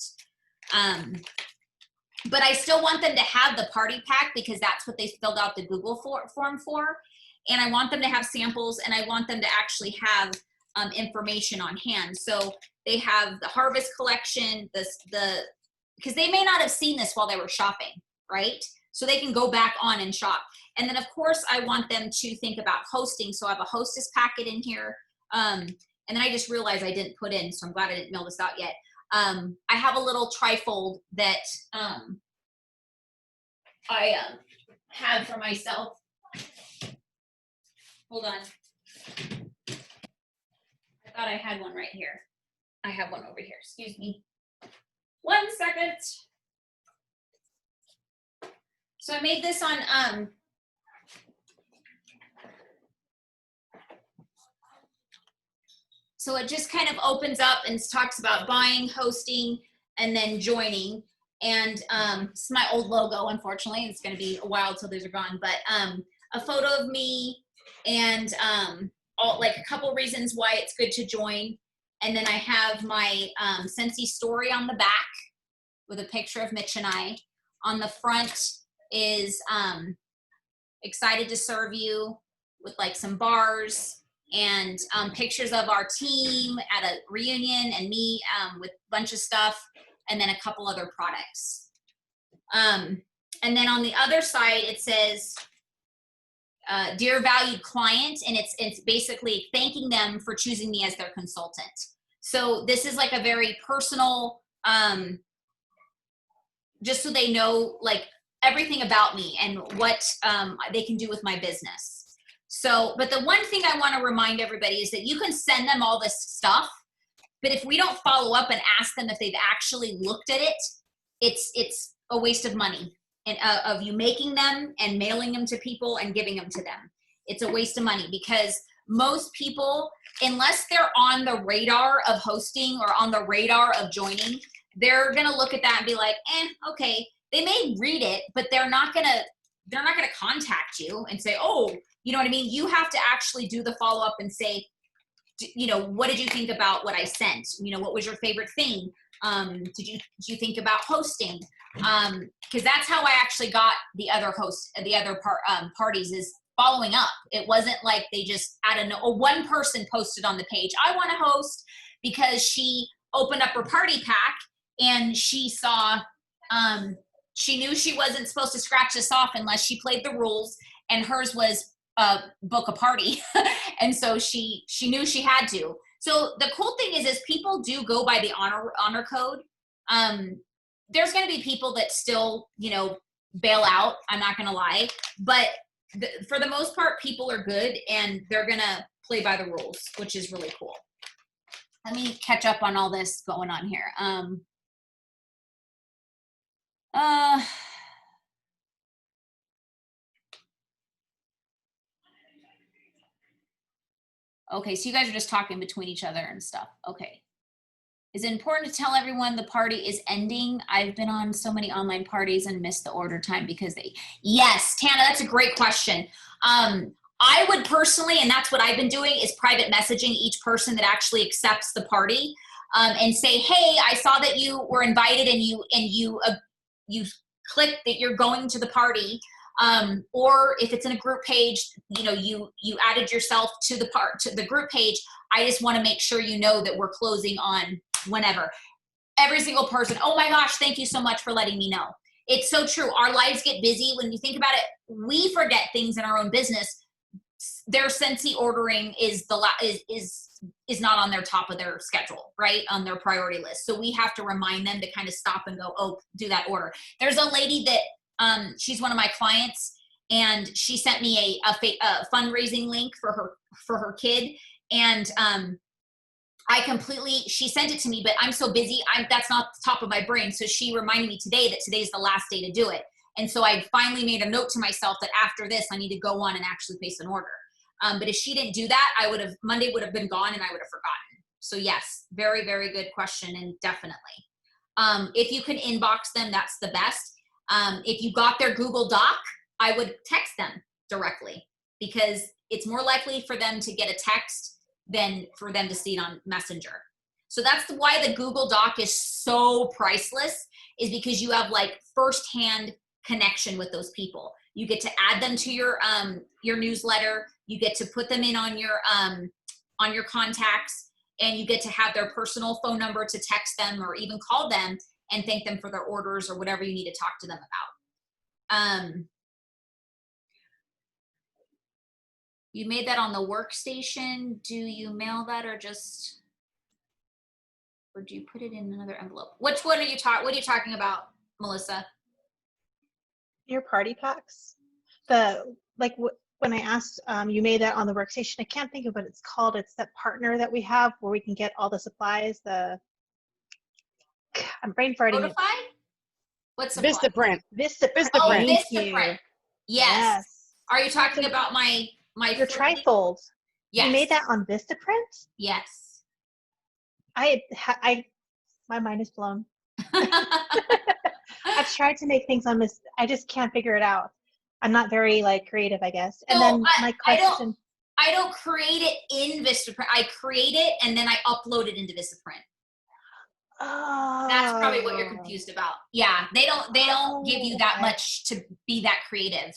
But I still want them to have the party pack because that's what they filled out the Google form for. And I want them to have samples, and I want them to actually have information on hand. So they have the harvest collection, because they may not have seen this while they were shopping, right? So they can go back on and shop. And then of course I want them to think about hosting. So I have a hostess packet in here. And then I just realized I didn't put in, so I'm glad I didn't mail this out yet. I have a little trifold that I have for myself. Hold on. I thought I had one right here. I have one over here. Excuse me. 1 second. So I made this on so it just kind of opens up and talks about buying, hosting, and then joining. And it's my old logo, unfortunately. It's going to be a while till those are gone. But a photo of me and like a couple reasons why it's good to join. And then I have my Scentsy story on the back with a picture of Mitch and I. On the front is excited to serve you with like some bars and pictures of our team at a reunion and me with a bunch of stuff, and then a couple other products. And then on the other side, it says, dear valued client, and it's basically thanking them for choosing me as their consultant. So this is like a very personal, just so they know like everything about me and what they can do with my business. So, but the one thing I want to remind everybody is that you can send them all this stuff, but if we don't follow up and ask them if they've actually looked at it, it's a waste of money and of you making them and mailing them to people and giving them to them. It's a waste of money because most people, unless they're on the radar of hosting or on the radar of joining, they're going to look at that and be like, okay. They may read it, but they're not going to contact you and say, oh, you know what I mean? You have to actually do the follow up and say, you know, what did you think about what I sent? You know, what was your favorite thing? Did you think about hosting? Because that's how I actually got the other parties is following up. It wasn't like they just, I don't know, or one person posted on the page, I want to host, because she opened up her party pack and she saw, she knew she wasn't supposed to scratch this off unless she played the rules, and hers was book a party. And so she knew she had to. So the cool thing is people do go by the honor code. There's going to be people that still, you know, bail out. I'm not going to lie, but for the most part, people are good and they're going to play by the rules, which is really cool. Let me catch up on all this going on here. Okay, so you guys are just talking between each other and stuff. Okay. Is it important to tell everyone the party is ending? I've been on so many online parties and missed the order time because yes, Tana, that's a great question. I would personally, and that's what I've been doing, is private messaging each person that actually accepts the party and say, hey, I saw that you were invited and you clicked that you're going to the party. Or if it's in a group page, you know, you added yourself to the group page. I just want to make sure you know that we're closing on whenever. Every single person, oh my gosh, thank you so much for letting me know. It's so true. Our lives get busy. When you think about it, we forget things in our own business. Their Scentsy ordering is not on their top of their schedule, right? On their priority list. So we have to remind them to kind of stop and go, oh, do that order. There's a lady that she's one of my clients, and she sent me a fundraising link for her kid, and she sent it to me, but I'm so busy, that's not the top of my brain. So she reminded me today that today's the last day to do it. And so I finally made a note to myself that after this, I need to go on and actually place an order. But if she didn't do that, Monday would have been gone and I would have forgotten. So yes, very, very good question. And definitely, if you can inbox them, that's the best. If you got their Google Doc, I would text them directly, because it's more likely for them to get a text than for them to see it on Messenger. So that's why the Google Doc is so priceless, is because you have like firsthand connection with those people. You get to add them to your newsletter. You get to put them in on your contacts, and you get to have their personal phone number to text them or even call them and thank them for their orders or whatever you need to talk to them about. You made that on the workstation. Do you mail that or do you put it in another envelope? What are you talking about, Melissa? Your party packs. When I asked, you made that on the workstation. I can't think of what it's called. It's that partner that we have where we can get all the supplies. I'm brain farting. Notify? What's supply? Vistaprint. Vistaprint. Oh, Thank Vistaprint. you. Yes. Are you talking about my your trifold? Yes. You made that on Vistaprint? Yes. My mind is blown. I've tried to make things on this. I just can't figure it out. I'm not very like creative, I guess. And So then my question. I don't create it in Vistaprint. I create it and then I upload it into Vistaprint. That's probably what you're Oh. confused about. Yeah, they don't give you that Okay. much to be that creative.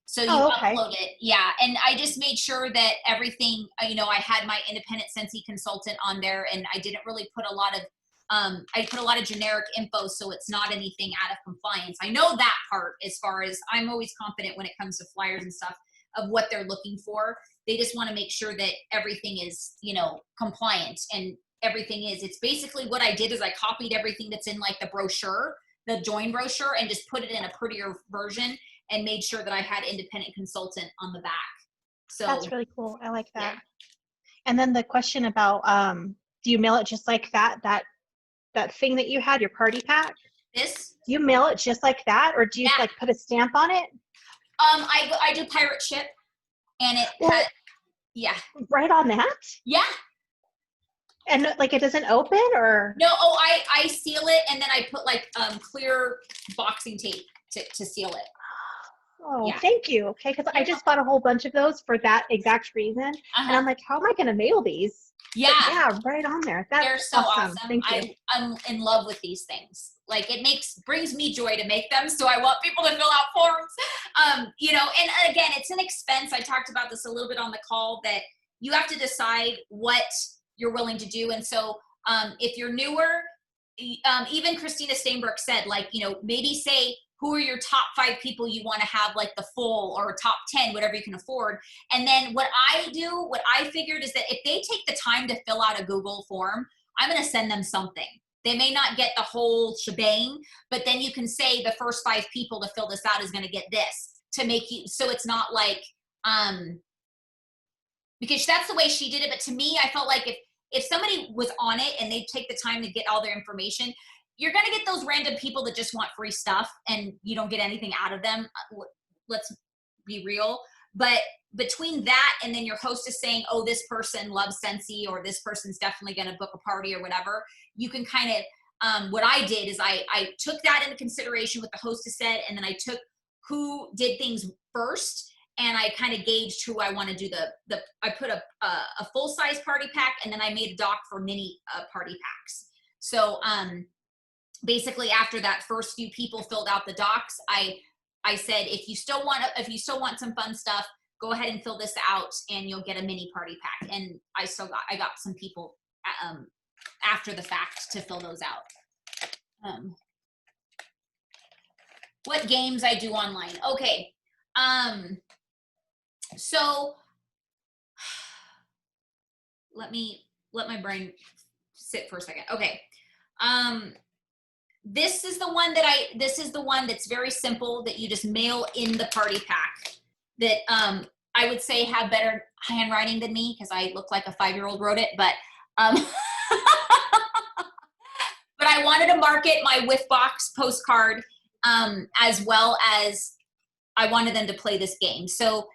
So you Oh, okay. upload it. Yeah, and I just made sure that everything, you know, I had my independent Scentsy consultant on there, and I didn't really put a lot of I put a lot of generic info, so it's not anything out of compliance. I know that part, as far as I'm always confident when it comes to flyers and stuff of what they're looking for. They just want to make sure that everything is, you know, compliant, and everything is. It's basically what I did is I copied everything that's in like the brochure, the join brochure, and just put it in a prettier version and made sure that I had independent consultant on the back. So That's really cool. I like that. yeah. And then the question about do you mail it just like that thing that you had, your party pack? This, Do you mail it just like that, or do you like put a stamp on it? I do pirate ship, and it Well, had, yeah. right on that? Yeah. And like it doesn't open, or? No, I seal it, and then I put like clear boxing tape to seal it. Oh, Yeah. thank you. Okay, because I just bought a whole bunch of those for that exact reason, and I'm like, how am I going to mail these? Yeah. But yeah, right on there. That's They're so awesome. Thank you. I'm in love with these things. Like, it brings me joy to make them. So I want people to fill out forms. You know, and again, it's an expense. I talked about this a little bit on the call, that you have to decide what you're willing to do. And so if you're newer, even Christina Steinberg said, like, you know, maybe say, who are your top 5 people you want to have like the full, or top 10, whatever you can afford. And then what I figured is that if they take the time to fill out a Google form, I'm going to send them something. They may not get the whole shebang, but then you can say the first 5 people to fill this out is going to get this, to make you, so it's not like, because that's the way she did it. But to me, I felt like if somebody was on it and they take the time to get all their information, you're going to get those random people that just want free stuff and you don't get anything out of them. Let's be real. But between that and then your host is saying, oh, this person loves Scentsy, or this person's definitely going to book a party or whatever, you can kind of, what I did is I took that into consideration what the hostess said, and then I took who did things first, and I kind of gauged who I want to do I put a full-size party pack, and then I made a doc for mini party packs. So, basically after that first few people filled out the docs, I said, if you still want some fun stuff, go ahead and fill this out and you'll get a mini party pack. And I got some people after the fact to fill those out. What games I do online. Okay. So let my brain sit for a second. Okay. This is the one that's very simple, that you just mail in the party pack, that I would say have better handwriting than me, because I look like a 5-year-old wrote it, but but I wanted to market my Whiffbox postcard, as well as I wanted them to play this game. So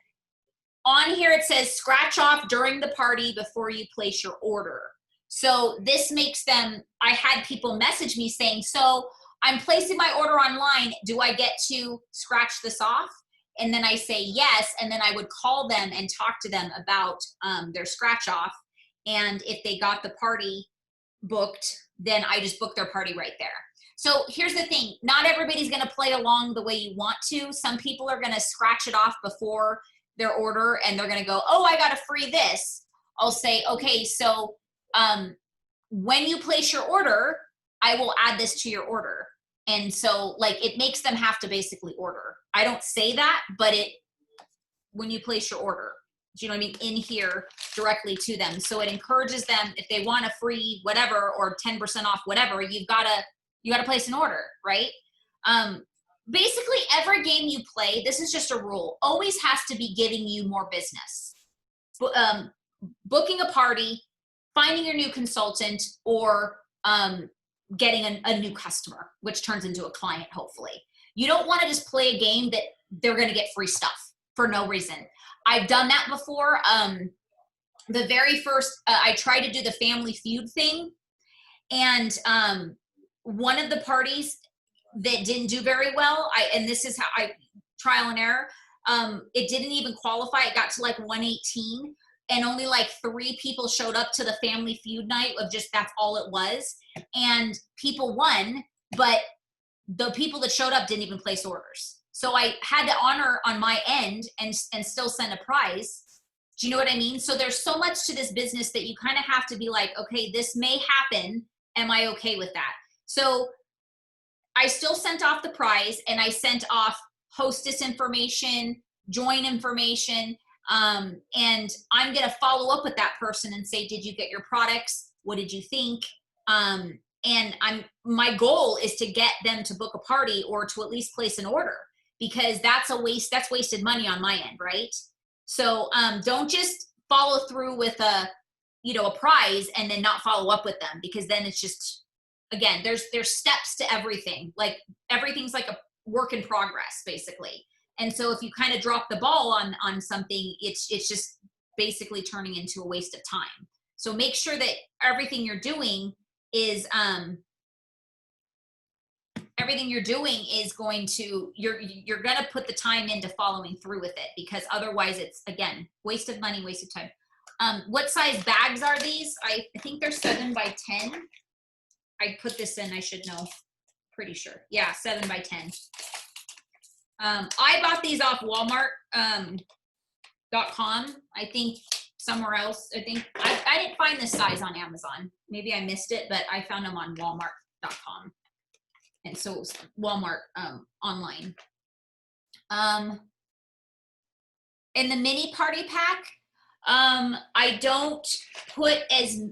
on here it says scratch off during the party before you place your order. So this makes them, I had people message me saying, so I'm placing my order online. Do I get to scratch this off? And then I say yes. And then I would call them and talk to them about their scratch off. And if they got the party booked, then I just book their party right there. So here's the thing. Not everybody's going to play along the way you want to. Some people are going to scratch it off before their order, and they're going to go, oh, I got a free this. I'll say, okay, so when you place your order, I will add this to your order. And so like it makes them have to basically order. I don't say that, but when you place your order, do you know what I mean? In here directly to them. So it encourages them, if they want a free whatever, or 10% off, whatever, you gotta place an order, right? Basically every game you play, this is just a rule, always has to be giving you more business. Booking a party, finding your new consultant, or getting a new customer, which turns into a client, hopefully. You don't want to just play a game that they're going to get free stuff for no reason. I've done that before. The very first, I tried to do the Family Feud thing, and one of the parties that didn't do very well, and this is how I trial and error, it didn't even qualify. It got to like 118, and only like 3 people showed up to the Family Feud night of just, that's all it was. And people won, but the people that showed up didn't even place orders. So I had to honor on my end and still send a prize. Do you know what I mean? So there's so much to this business that you kind of have to be like, okay, this may happen. Am I okay with that? So I still sent off the prize, and I sent off hostess information, join information, and I'm going to follow up with that person and say, did you get your products? What did you think? And my goal is to get them to book a party or to at least place an order, because that's wasted money on my end, right? So don't just follow through with a prize and then not follow up with them, because then it's just, again, there's steps to everything. Like everything's like a work in progress, basically. And so if you kind of drop the ball on something, it's just basically turning into a waste of time. So make sure that everything you're doing is going to, you're going to put the time into following through with it, because otherwise it's, again, waste of money, waste of time. What size bags are these? I think they're 7 by 10. I put this in, I should know, pretty sure. Yeah, 7 by 10. I bought these off Walmart.com. I think somewhere else. I didn't find this size on Amazon. Maybe I missed it, but I found them on Walmart.com. And so it was Walmart online. In the mini party pack, I don't put as,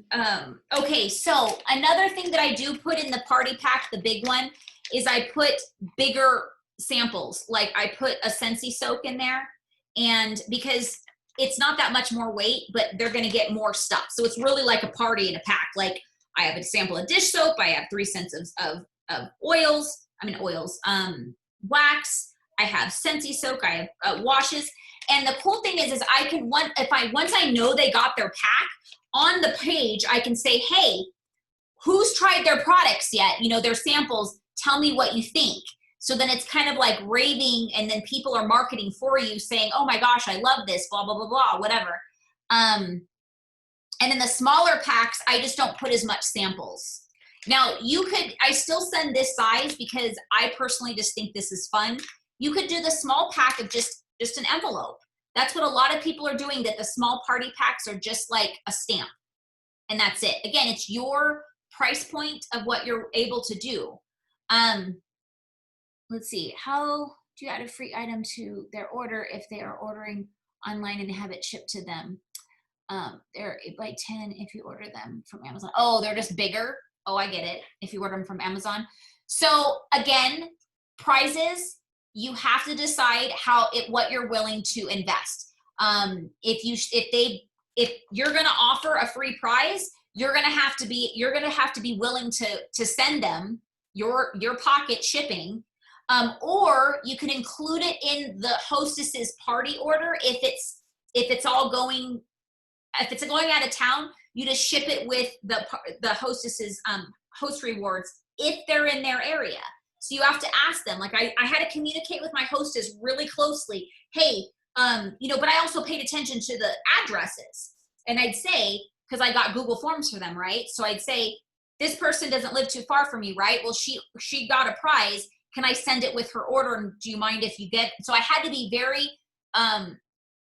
okay, so another thing that I do put in the party pack, the big one, is I put bigger samples. Like I put a Scentsy soak in there, and because it's not that much more weight, but they're going to get more stuff. So it's really like a party in a pack. Like I have a sample of dish soap. I have 3 cents of wax. I have Scentsy soak. I have washes. And the cool thing is I can, once I know they got their pack, on the page, I can say, hey, who's tried their products yet? Their samples, tell me what you think. So then it's kind of like raving, and then people are marketing for you saying, oh my gosh, I love this, blah, blah, blah, blah, whatever. And in the smaller packs, I just don't put as much samples. Now I still send this size because I personally just think this is fun. You could do the small pack of just an envelope. That's what a lot of people are doing, that the small party packs are just like a stamp, and that's it. Again, it's your price point of what you're able to do. Let's see, how do you add a free item to their order if they are ordering online and have it shipped to them? They're 8 by 10 if you order them from Amazon. Oh, they're just bigger. Oh, I get it. If you order them from Amazon. So again, prizes, you have to decide what you're willing to invest. If you're going to offer a free prize, you're going to have to be willing to send them your pocket shipping, or you can include it in the hostess's party order. If it's going out of town, you just ship it with the hostess's host rewards if they're in their area. So you have to ask them. Like I had to communicate with my hostess really closely. Hey, but I also paid attention to the addresses, and I'd say, because I got Google Forms for them, right? So I'd say, this person doesn't live too far from you, right? Well, she got a prize. Can I send it with her order? And do you mind if you get? So I had to be very, I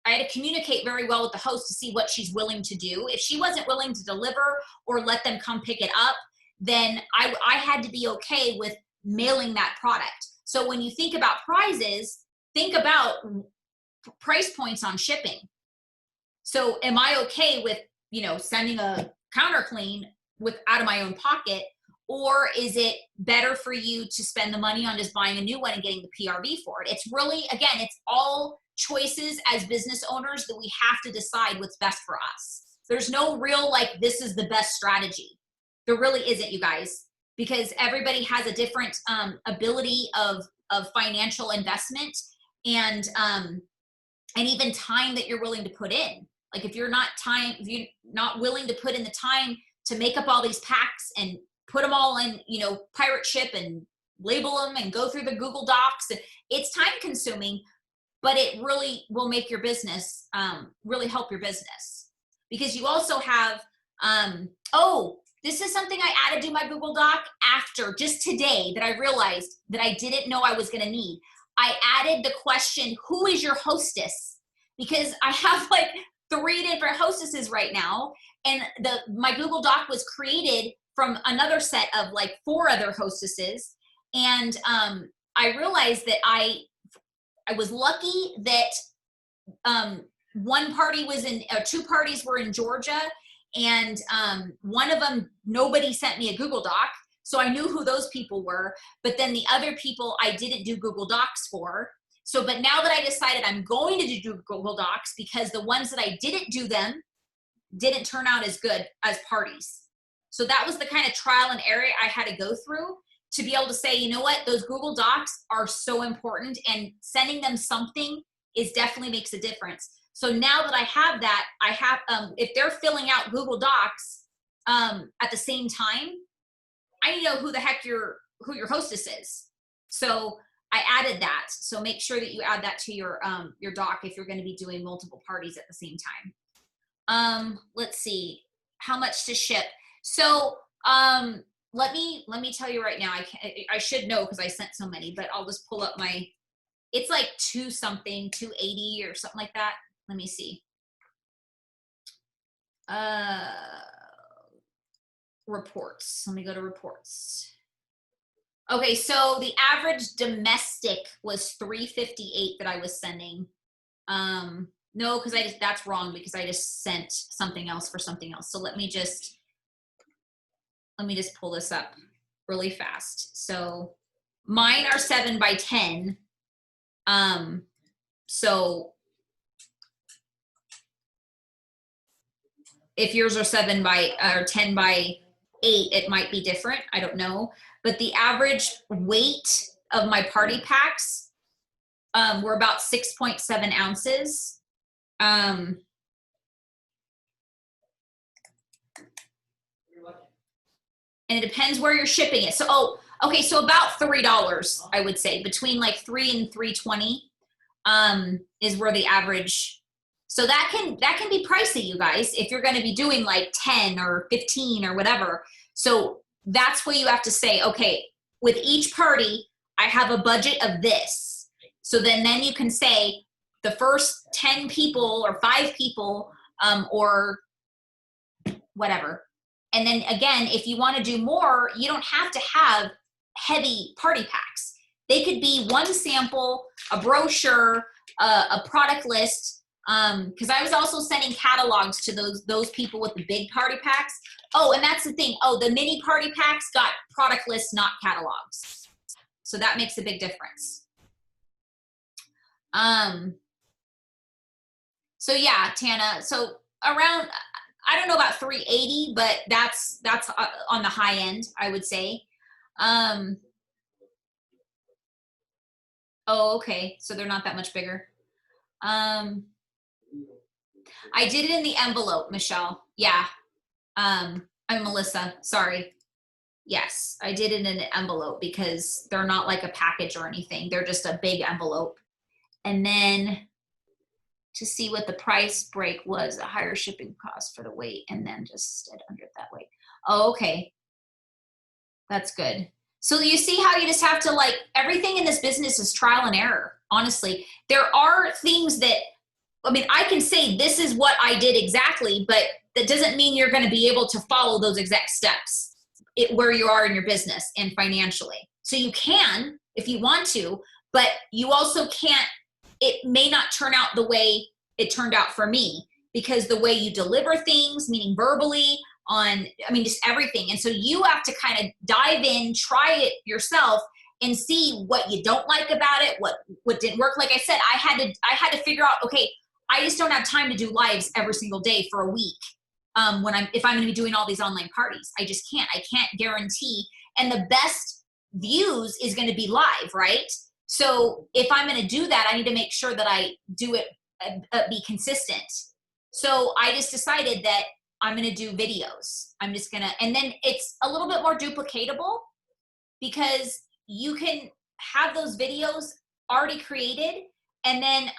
had to communicate very well with the host to see what she's willing to do. If she wasn't willing to deliver or let them come pick it up, then I had to be okay with mailing that product. So when you think about prizes, think about price points on shipping. So am I okay with, sending a counter clean out of my own pocket, or is it better for you to spend the money on just buying a new one and getting the PRV for it? It's really, again, it's all choices as business owners that we have to decide what's best for us. There's no real, this is the best strategy. There really isn't, you guys, because everybody has a different ability of financial investment and even time that you're willing to put in. Like if you're not willing to put in the time to make up all these packs and put them all in, you know, pirate ship and label them and go through the Google Docs. It's time consuming, but it really will make your business, really help your business. Because you also have, oh, this is something I added to my Google Doc after just today that I realized that I didn't know I was going to need. I added the question, who is your hostess? Because I have like 3 different hostesses right now. And my Google Doc was created from another set of like 4 other hostesses. And I realized that I was lucky that one party was in, 2 parties were in Georgia. And one of them, nobody sent me a Google Doc. So I knew who those people were. But then the other people I didn't do Google Docs for. So, but now that I decided I'm going to do Google Docs, because the ones that I didn't do them didn't turn out as good as parties. So that was the kind of trial and error I had to go through to be able to say, you know what, those Google Docs are so important, and sending them something is definitely makes a difference. So now that I have that, I have, if they're filling out Google Docs at the same time, I need to know who the heck your hostess is. So I added that. So make sure that you add that to your doc if you're going to be doing multiple parties at the same time. Let's see how much to ship. So let me tell you right now. I should know because I sent so many, but I'll just pull up my. It's like 280 or something like that. Let me see. Reports. Let me go to reports. Okay, so the average domestic was $358 that I was sending. No, because that's wrong, because I just sent something else for something else. So let me just pull this up really fast. So mine are 7 by 10. So if yours are 7 by or 10 by 8, it might be different. I don't know. But the average weight of my party packs were about 6.7 ounces. And it depends where you're shipping it. So, okay, so about $3, I would say, between like $3 and $3.20 is where the average. So that can be pricey, you guys, if you're going to be doing like 10 or 15 or whatever. So that's where you have to say, okay, with each party, I have a budget of this. So then you can say the first 10 people or 5 people or whatever. And then again, if you want to do more, you don't have to have heavy party packs. They could be one sample, a brochure, a product list. Because I was also sending catalogs to those people with the big party packs. Oh, and that's the thing. Oh, the mini party packs got product lists, not catalogs. So that makes a big difference. So yeah, Tana. So around, I don't know about 380, but that's on the high end, I would say. Oh, okay. So they're not that much bigger. I did it in the envelope, Michelle. Yeah. I'm Melissa. Sorry. Yes, I did it in an envelope because they're not like a package or anything. They're just a big envelope. And then to see what the price break was, a higher shipping cost for the weight, and then just under that weight. Oh, okay. That's good. So you see how you just have to, like, everything in this business is trial and error. Honestly, there are things that, I mean, I can say this is what I did exactly, but that doesn't mean you're going to be able to follow those exact steps where you are in your business and financially. So you can, if you want to, but you also can't, it may not turn out the way it turned out for me, because the way you deliver things, meaning verbally, just everything. And so you have to kind of dive in, try it yourself, and see what you don't like about it, what didn't work. Like I said, I had to figure out, okay, I just don't have time to do lives every single day for a week. If I'm going to be doing all these online parties, I just can't. I can't guarantee. And the best views is going to be live, right? So if I'm going to do that, I need to make sure that I do it, be consistent. So I just decided that I'm going to do videos. I'm just going to, and then it's a little bit more duplicatable because you can have those videos already created. And then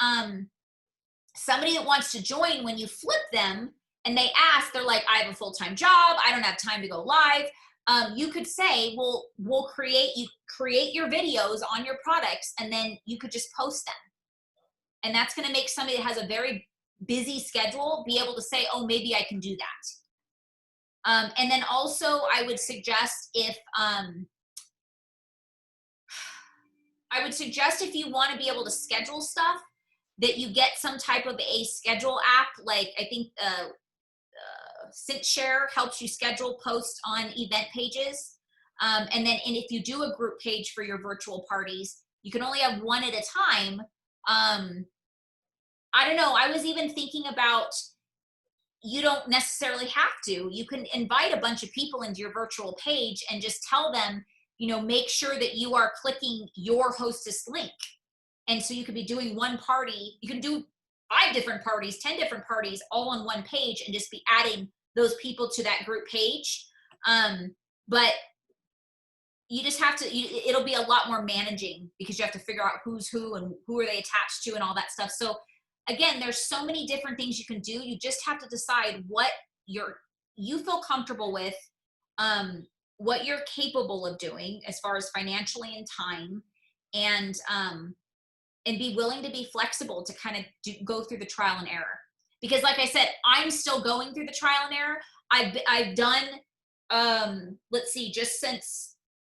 somebody that wants to join, when you flip them and they ask, they're like, I have a full-time job. I don't have time to go live. You could say, well, you create your videos on your products and then you could just post them. And that's going to make somebody that has a very busy schedule be able to say, oh, maybe I can do that. And then also I would suggest if you want to be able to schedule stuff, that you get some type of a schedule app. Like I think SynthShare helps you schedule posts on event pages. And if you do a group page for your virtual parties, you can only have one at a time. I don't know. I was even thinking about, you don't necessarily have to. You can invite a bunch of people into your virtual page and just tell them, make sure that you are clicking your hostess link. And so you could be doing one party. You can do 5 different parties, 10 different parties all on one page and just be adding those people to that group page. But you just have to, it'll be a lot more managing because you have to figure out who's who and who are they attached to and all that stuff. So again, there's so many different things you can do. You just have to decide what you feel comfortable with, what you're capable of doing as far as financially and time, and be willing to be flexible to kind of go through the trial and error. Because like I said, I'm still going through the trial and error. I've done, let's see, just since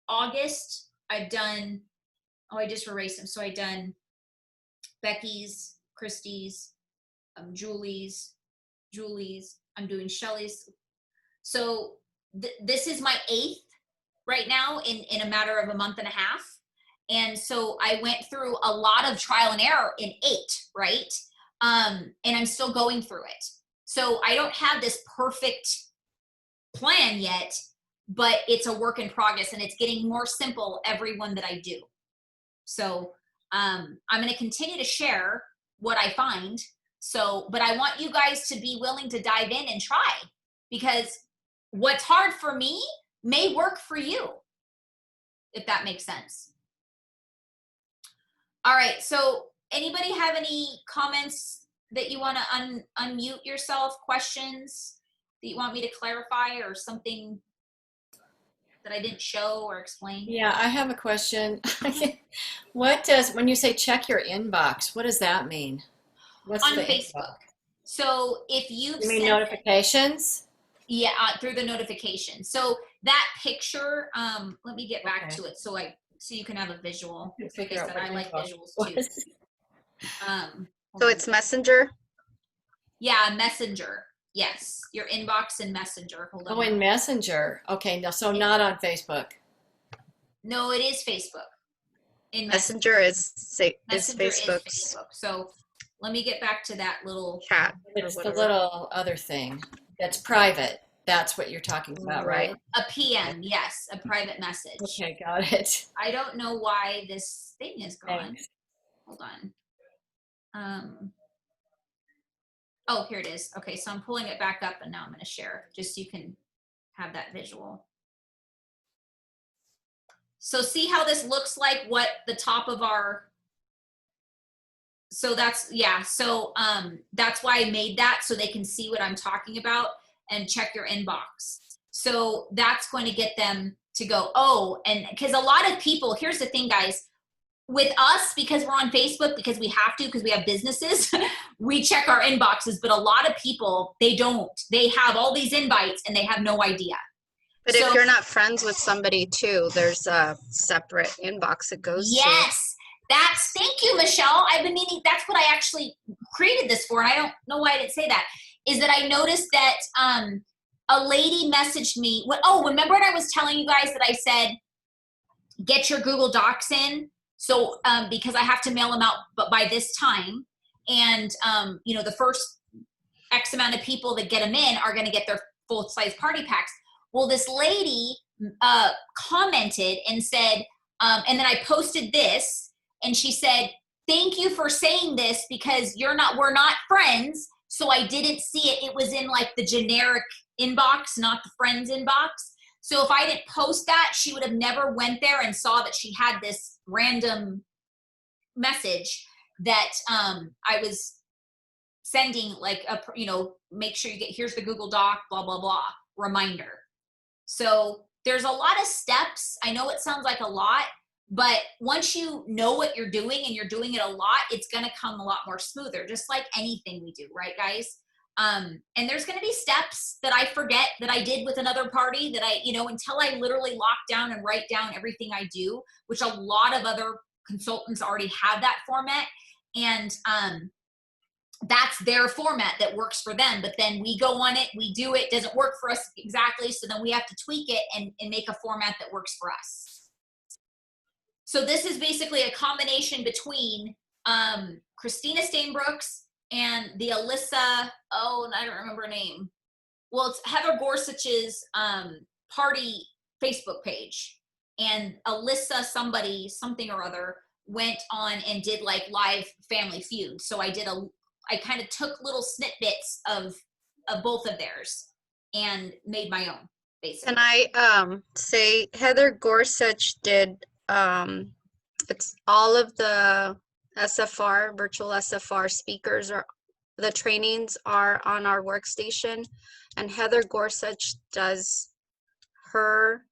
August, I've done, I just erased them. So I've done Becky's, Christie's, Julie's, I'm doing Shelly's. So this is my 8th right now in a matter of a month and a half. And so I went through a lot of trial and error in 8, right? And I'm still going through it. So I don't have this perfect plan yet, but it's a work in progress and it's getting more simple every one that I do. So I'm going to continue to share what I find. So, but I want you guys to be willing to dive in and try, because what's hard for me may work for you, if that makes sense. All right. So anybody have any comments that you want to unmute yourself, questions that you want me to clarify, or something that I didn't show or explain? Yeah, I have a question. When you say check your inbox, what does that mean? What's On the Facebook. inbox? So if you mean notifications? Yeah, through the notification. So that picture, let me get back to it so you can have a visual. Like I said, I like visuals too. So it's Messenger? Yeah, Messenger. Yes, your inbox and Messenger. Hold on. Oh, in Messenger. Okay, no, so not on Facebook. No, it is Facebook. In Messenger is Messenger Facebook's is Facebook. So let me get back to that little chat. It's the little other thing that's private. That's what you're talking about, right? A PM, yes, a private message. Okay, got it. I don't know why this thing is gone. Thanks. Hold on. Oh, here it is. Okay, so I'm pulling it back up and now I'm going to share just so you can have that visual. So see how this looks like what the top of our, so that's, yeah. So that's why I made that, so they can see what I'm talking about and check your inbox. So that's going to get them to go, oh, and because a lot of people, here's the thing, guys, with us, because we're on Facebook, because we have to, because we have businesses, we check our inboxes, but a lot of people, they don't. They have all these invites and they have no idea. But if you're not friends with somebody too, there's a separate inbox it goes to. Yes, thank you, Michelle. I've been meaning, that's what I actually created this for, and I don't know why I didn't say that, is that I noticed that a lady messaged me. Remember when I was telling you guys that I said, get your Google Docs in? So, because I have to mail them out by this time, and the first X amount of people that get them in are going to get their full-size party packs. Well, this lady commented and said, and then I posted this, and she said, "Thank you for saying this because we're not friends, so I didn't see it. It was in like the generic inbox, not the friends inbox. So if I didn't post that, she would have never went there and saw that she had this random message that I was sending, like, make sure you get, here's the Google Doc, blah, blah, blah, reminder. So there's a lot of steps. I know it sounds like a lot, but once you know what you're doing and you're doing it a lot, it's going to come a lot more smoother, just like anything we do, right, guys? And there's going to be steps that I forget that I did with another party that I, until I literally lock down and write down everything I do, which a lot of other consultants already have that format. And that's their format that works for them. But then we go on it, we do it, doesn't work for us exactly. So then we have to tweak it and make a format that works for us. So this is basically a combination between Christina Stainbrooks and the Alyssa, and I don't remember her name. Well, it's Heather Gorsuch's party Facebook page. And Alyssa something or other, went on and did like live Family Feud. So I kind of took little snippets of both of theirs and made my own, basically. Can I say Heather Gorsuch did it's all of the SFR, virtual SFR speakers, or the trainings are on our workstation, and Heather Gorsuch does her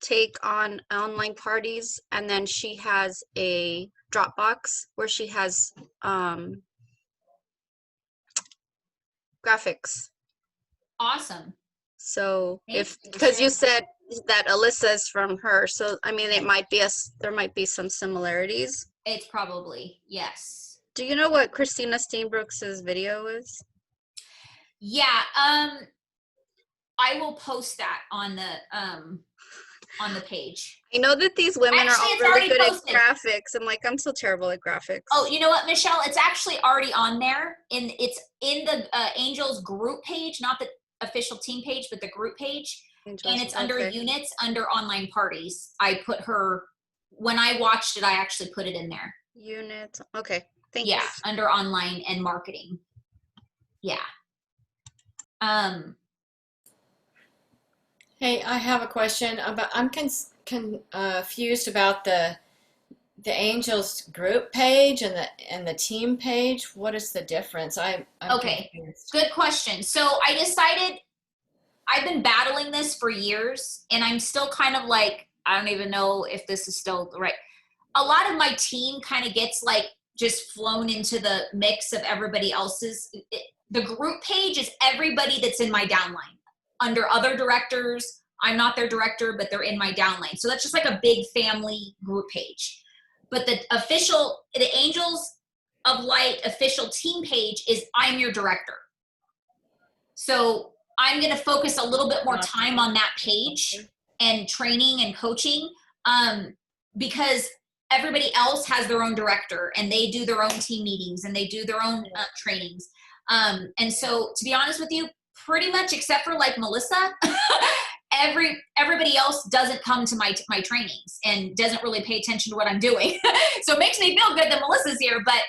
take on online parties, and then she has a Dropbox where she has graphics. Awesome. So Thanks for because you sharing. said that Alyssa's from her, so I mean, there might be some similarities. It's probably, yes. Do you know what Christina Steinbrooks' video is? Yeah, I will post that on the page. I know that these women Actually, are all it's really already good posted. at graphics. I'm so terrible at graphics. Oh, you know what, Michelle? It's actually already on there. It's in the Angels group page, not the official team page, but the group page. And it's under units, under online parties. I put her, when I watched it, I actually put it in there. Units. Okay. Thanks. Yeah, under online and marketing. Yeah. Hey, I have a question about. I'm confused about the Angels group page and the team page. What is the difference? I'm Okay. confused. Good question. So I decided, I've been battling this for years, and I'm still kind of like, I don't even know if this is still right. A lot of my team kind of gets like just flown into the mix of everybody else's. The group page is everybody that's in my downline under other directors. I'm not their director, but they're in my downline. So that's just like a big family group page. But the Angels of Light official team page is I'm your director. So I'm going to focus a little bit more time on that page and training and coaching, because everybody else has their own director and they do their own team meetings and they do their own trainings. And so, to be honest with you, pretty much except for like Melissa, everybody else doesn't come to my trainings and doesn't really pay attention to what I'm doing. So it makes me feel good that Melissa's here, but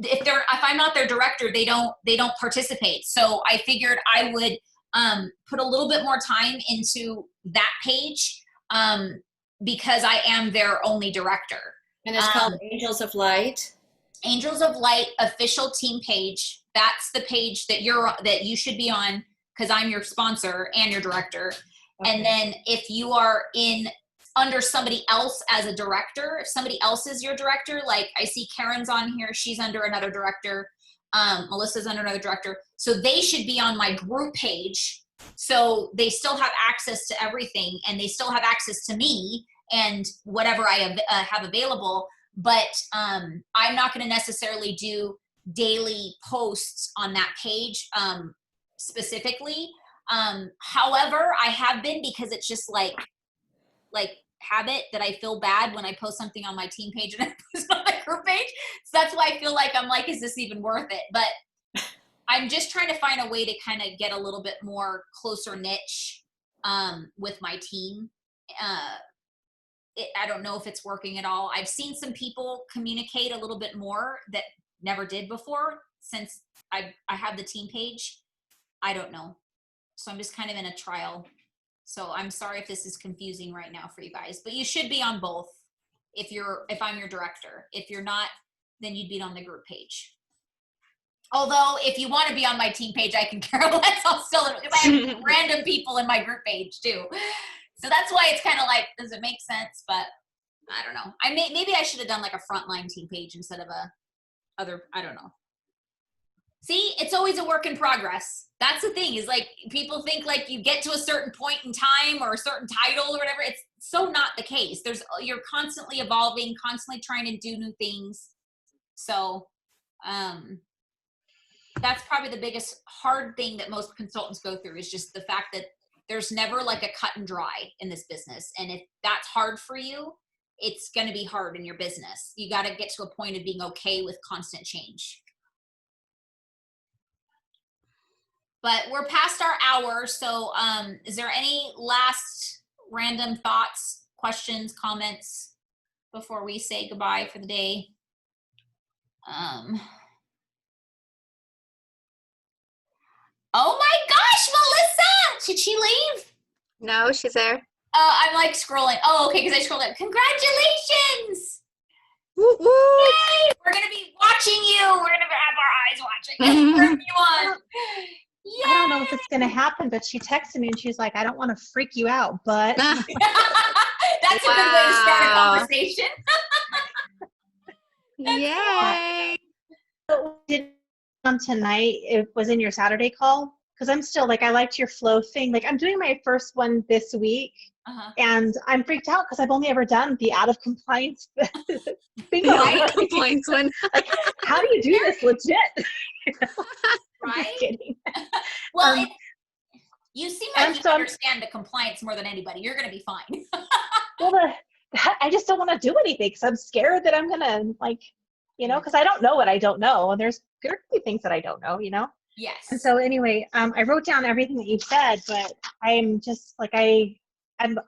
if I'm not their director, they don't participate. So I figured I would put a little bit more time into that page, because I am their only director. And it's called Angels of Light. Angels of Light official team page. That's the page that you should be on, because I'm your sponsor and your director. Okay. And then if you are under somebody else as a director, if somebody else is your director, like I see Karen's on here, she's under another director. Melissa's under another director. So they should be on my group page. So they still have access to everything, and they still have access to me and whatever I have available. But I'm not going to necessarily do daily posts on that page specifically. However, I have been, because it's just like habit that I feel bad when I post something on my team page and I post on my group page. So that's why I feel like I'm like, is this even worth it? But I'm just trying to find a way to kind of get a little bit more closer niche with my team. I don't know if it's working at all. I've seen some people communicate a little bit more that never did before since I have the team page. I don't know. So I'm just kind of in a trial. So I'm sorry if this is confusing right now for you guys, but you should be on both if I'm your director. If you're not, then you'd be on the group page. Although if you want to be on my team page, I can care less. I'll still, I have random people in my group page too. So that's why it's kind of like, does it make sense? But I don't know. Maybe I should have done like a frontline team page instead of I don't know. See, it's always a work in progress. That's the thing, is like people think like you get to a certain point in time or a certain title or whatever. It's so not the case. You're constantly evolving, constantly trying to do new things. So that's probably the biggest hard thing that most consultants go through, is just the fact that there's never like a cut and dry in this business. And if that's hard for you, it's going to be hard in your business. You got to get to a point of being okay with constant change. But we're past our hour. So is there any last random thoughts, questions, comments before we say goodbye for the day? Oh my gosh, Melissa! Did she leave? No, she's there. I'm like scrolling. Oh, okay, because I scrolled up. Congratulations! Woo woo! Yay! We're gonna be watching you. We're gonna have our eyes watching. Wherever you want. Yay! I don't know if it's going to happen, but she texted me and she's like, I don't want to freak you out, but. That's a good way to start a conversation. Yay! Did tonight, it was in your Saturday call, because I'm still like, I liked your flow thing. Like, I'm doing my first one this week, and I'm freaked out because I've only ever done the out of compliance thing. Out of compliance one. Like, how do you do this legit? Right? Just kidding. Well, you seem like you understand the compliance more than anybody. You're going to be fine. Well, I just don't want to do anything because I'm scared that I'm going to, like, because I don't know what I don't know. And there's going to be things that I don't know, Yes. And so anyway, I wrote down everything that you've said, but I'm just like, I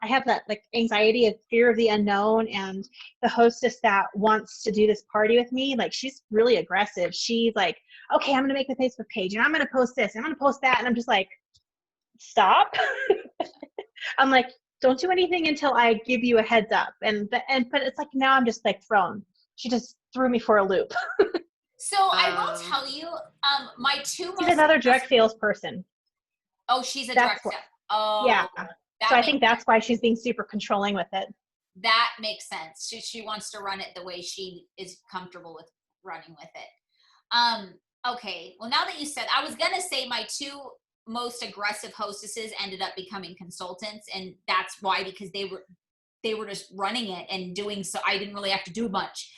have that like anxiety and fear of the unknown, and the hostess that wants to do this party with me, like, she's really aggressive. She's like, okay, I'm going to make the Facebook page and I'm going to post this and I'm going to post that. And I'm just like, stop. I'm like, don't do anything until I give you a heads up. But it's like, now I'm just like thrown. She just threw me for a loop. So I will tell you, my two most— She's another direct salesperson. Oh, she's a direct sales. Oh, yeah. So I think that's why she's being super controlling with it. That makes sense. She wants to run it the way she is comfortable with running with it. Okay. Well, now that you said, I was gonna say my two most aggressive hostesses ended up becoming consultants, and that's why, because they were just running it and doing so. I didn't really have to do much,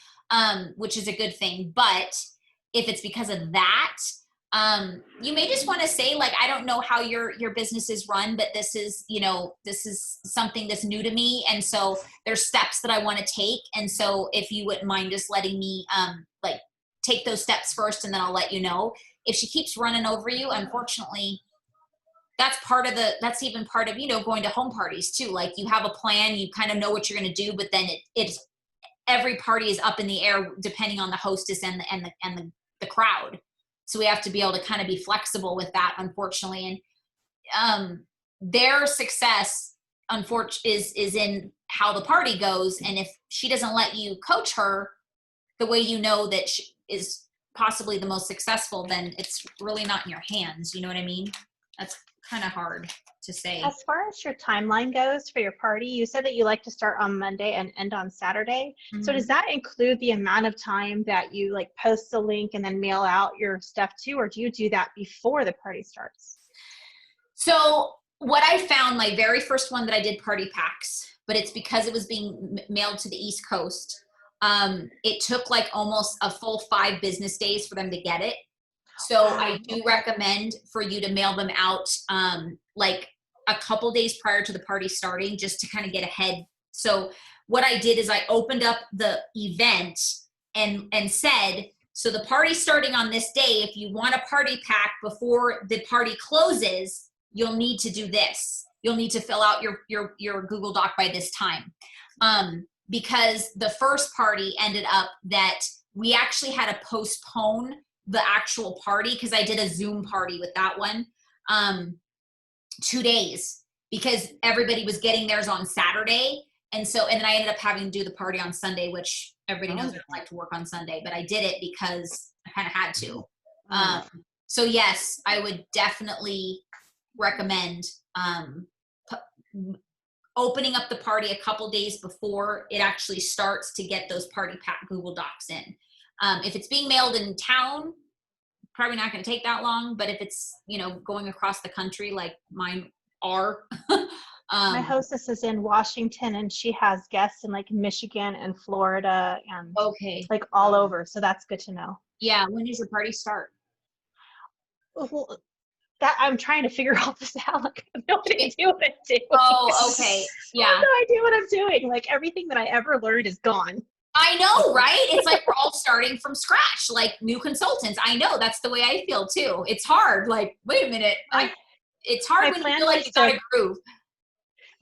which is a good thing. But if it's because of that, you may just want to say, like, I don't know how your business is run, but this is something that's new to me. And so there's steps that I want to take. And so if you wouldn't mind just letting me, like, take those steps first, and then I'll let you know. If she keeps running over you, unfortunately, that's even part of, going to home parties too. Like, you have a plan, you kind of know what you're going to do, but then it's every party is up in the air depending on the hostess and the crowd. So we have to be able to kind of be flexible with that, unfortunately. And their success, is in how the party goes. And if she doesn't let you coach her the way that she is possibly the most successful, then it's really not in your hands. You know what I mean? That's kind of hard to say. As far as your timeline goes for your party, you said that you like to start on Monday and end on Saturday. Mm-hmm. So does that include the amount of time that you like post the link and then mail out your stuff too, or do you do that before the party starts? So what I found, my very first one that I did party packs, but it's because it was being mailed to the East Coast. It took like almost a full 5 business days for them to get it. So I do recommend for you to mail them out like a couple days prior to the party starting, just to kind of get ahead. So what I did is I opened up the event and said, so the party's starting on this day. If you want a party pack before the party closes, you'll need to do this. You'll need to fill out your Google Doc by this time. Because the first party ended up that we actually had to postpone the actual party because I did a Zoom party with that one 2 days because everybody was getting theirs on Saturday. And then I ended up having to do the party on Sunday, which everybody knows I don't like to work on Sunday, but I did it because I kind of had to. So yes, I would definitely recommend opening up the party a couple days before it actually starts to get those party pack Google Docs in. If it's being mailed in town, probably not going to take that long, but if it's, going across the country like mine are, my hostess is in Washington and she has guests in like Michigan and Florida and like all over. So that's good to know. Yeah. When does your party start? Well, that I'm trying to figure all this out. Like, I have no idea what I'm doing. Oh, okay. Yeah. I have no idea what I'm doing. Like everything that I ever learned is gone. I know, right? It's like we're all starting from scratch, like new consultants. I know that's the way I feel too. It's hard. Like, wait a minute. It's hard when you feel like you got a groove.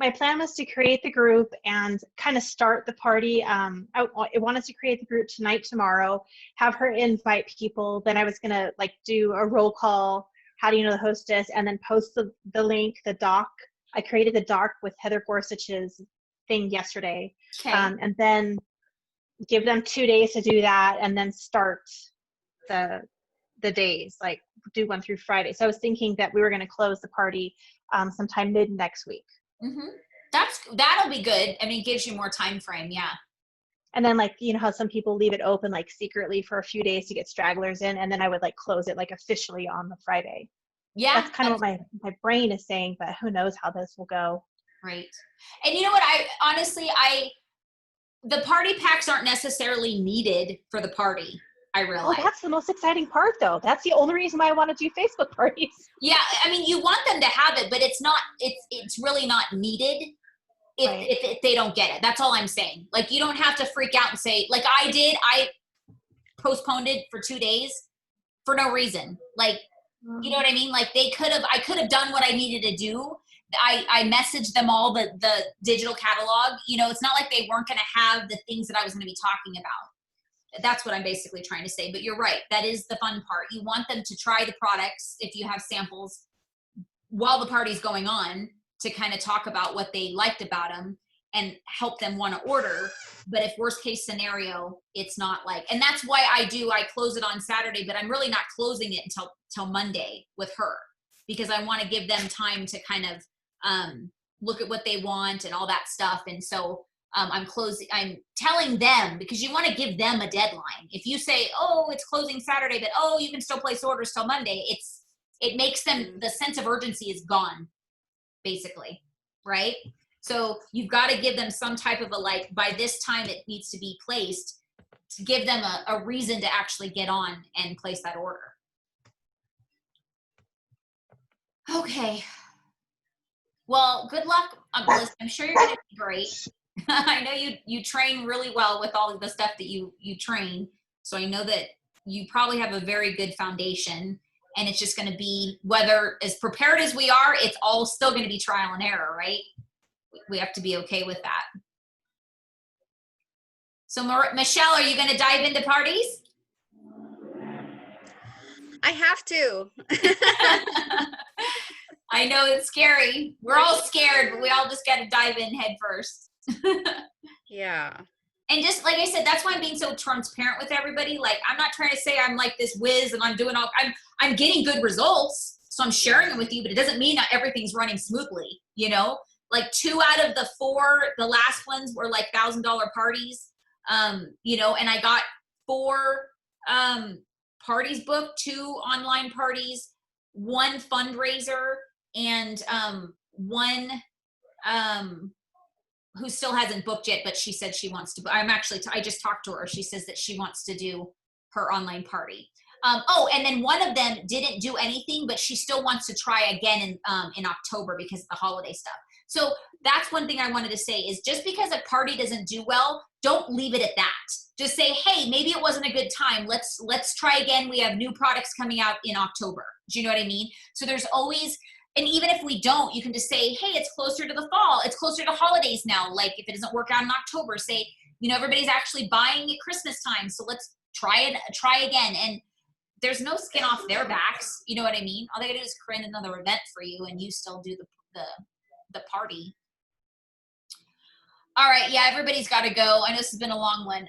My plan was to create the group and kind of start the party. I wanted to create the group tonight, tomorrow, have her invite people. Then I was going to like do a roll call. How do you know the hostess? And then post the link, the doc. I created the doc with Heather Gorsuch's thing yesterday. Okay. And then give them 2 days to do that and then start the days, like do one through Friday. So I was thinking that we were going to close the party sometime mid next week. Mm-hmm. That'll be good. I mean, it gives you more time frame. Yeah. And then like, how some people leave it open like secretly for a few days to get stragglers in. And then I would like close it like officially on the Friday. Yeah. That's kind of what my brain is saying, but who knows how this will go. Right. And you know what? The party packs aren't necessarily needed for the party. I realize. Oh, that's the most exciting part though. That's the only reason why I want to do Facebook parties. Yeah. I mean, you want them to have it, but it's really not needed if they don't get it. That's all I'm saying. Like, you don't have to freak out and say, like I postponed it for 2 days for no reason. Like, you know what I mean? Like I could have done what I needed to do. I messaged them all the digital catalog. It's not like they weren't going to have the things that I was going to be talking about. That's what I'm basically trying to say. But you're right. That is the fun part. You want them to try the products if you have samples while the party's going on to kind of talk about what they liked about them and help them want to order. But if worst case scenario, it's not like, and that's why I close it on Saturday, but I'm really not closing it until Monday with her because I want to give them time to kind of look at what they want and all that stuff. And so I'm telling them because you want to give them a deadline. If you say, oh, it's closing Saturday, but oh, you can still place orders till Monday. It makes them, the sense of urgency is gone basically. Right. So you've got to give them some type of by this time it needs to be placed to give them a reason to actually get on and place that order. Okay. Well, good luck, Melissa. I'm sure you're going to be great. I know you train really well with all of the stuff that you train. So I know that you probably have a very good foundation, and it's just going to be, whether as prepared as we are, it's all still going to be trial and error, right? We have to be okay with that. So Michelle, are you going to dive into parties? I have to. I know it's scary. We're all scared, but we all just got to dive in head first. Yeah. And just like I said, that's why I'm being so transparent with everybody. Like, I'm not trying to say I'm like this whiz and I'm doing I'm getting good results. So I'm sharing them with you, but it doesn't mean that everything's running smoothly, Like 2 out of the 4, the last ones were like $1,000 parties, and I got 4 parties booked, 2 online parties, 1 fundraiser, and 1 who still hasn't booked yet, but she said she wants to. I just talked to her. She says that she wants to do her online party. And then one of them didn't do anything, but she still wants to try again in October because of the holiday stuff. So that's one thing I wanted to say is just because a party doesn't do well, don't leave it at that. Just say, hey, maybe it wasn't a good time. Let's try again. We have new products coming out in October. Do you know what I mean? So there's always, and even if we don't, you can just say, hey, it's closer to the fall. It's closer to holidays now. Like if it doesn't work out in October, say, everybody's actually buying at Christmas time. So let's try again. And there's no skin off their backs. You know what I mean? All they gotta do is create another event for you, and you still do the party. All right, yeah, everybody's got to go. I know this has been a long one.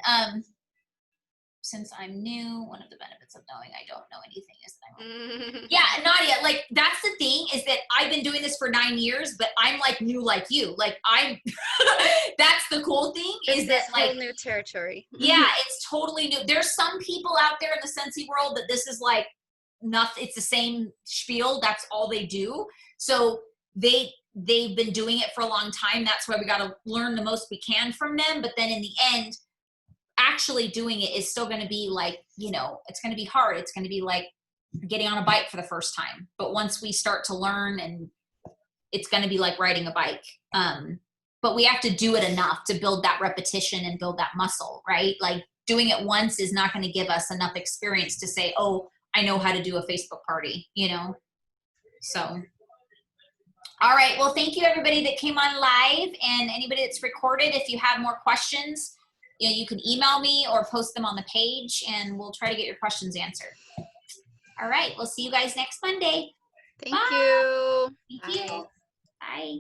Since I'm new, one of the benefits of knowing I don't know anything is that I won't. Yeah, Nadia, like that's the thing, is that I've been doing this for 9 years, but I'm like new like you. Like I'm that's the cool thing, is that like whole new territory. yeah, it's totally new. There's some people out there in the Scentsy world that this is like nothing, it's the same spiel, that's all they do. So they've been doing it for a long time. That's why we got to learn the most we can from them. But then in the end, actually doing it is still going to be like, you know, it's going to be hard. It's going to be like getting on a bike for the first time. But once we start to learn, and it's going to be like riding a bike. But we have to do it enough to build that repetition and build that muscle, right? Like doing it once is not going to give us enough experience to say, oh, I know how to do a Facebook party, you know? So, all right. Well, thank you everybody that came on live, and anybody that's recorded. If you have more questions, you know, you can email me or post them on the page, and we'll try to get your questions answered. All right. We'll see you guys next Monday. Thank you. Thank you. Bye. Bye.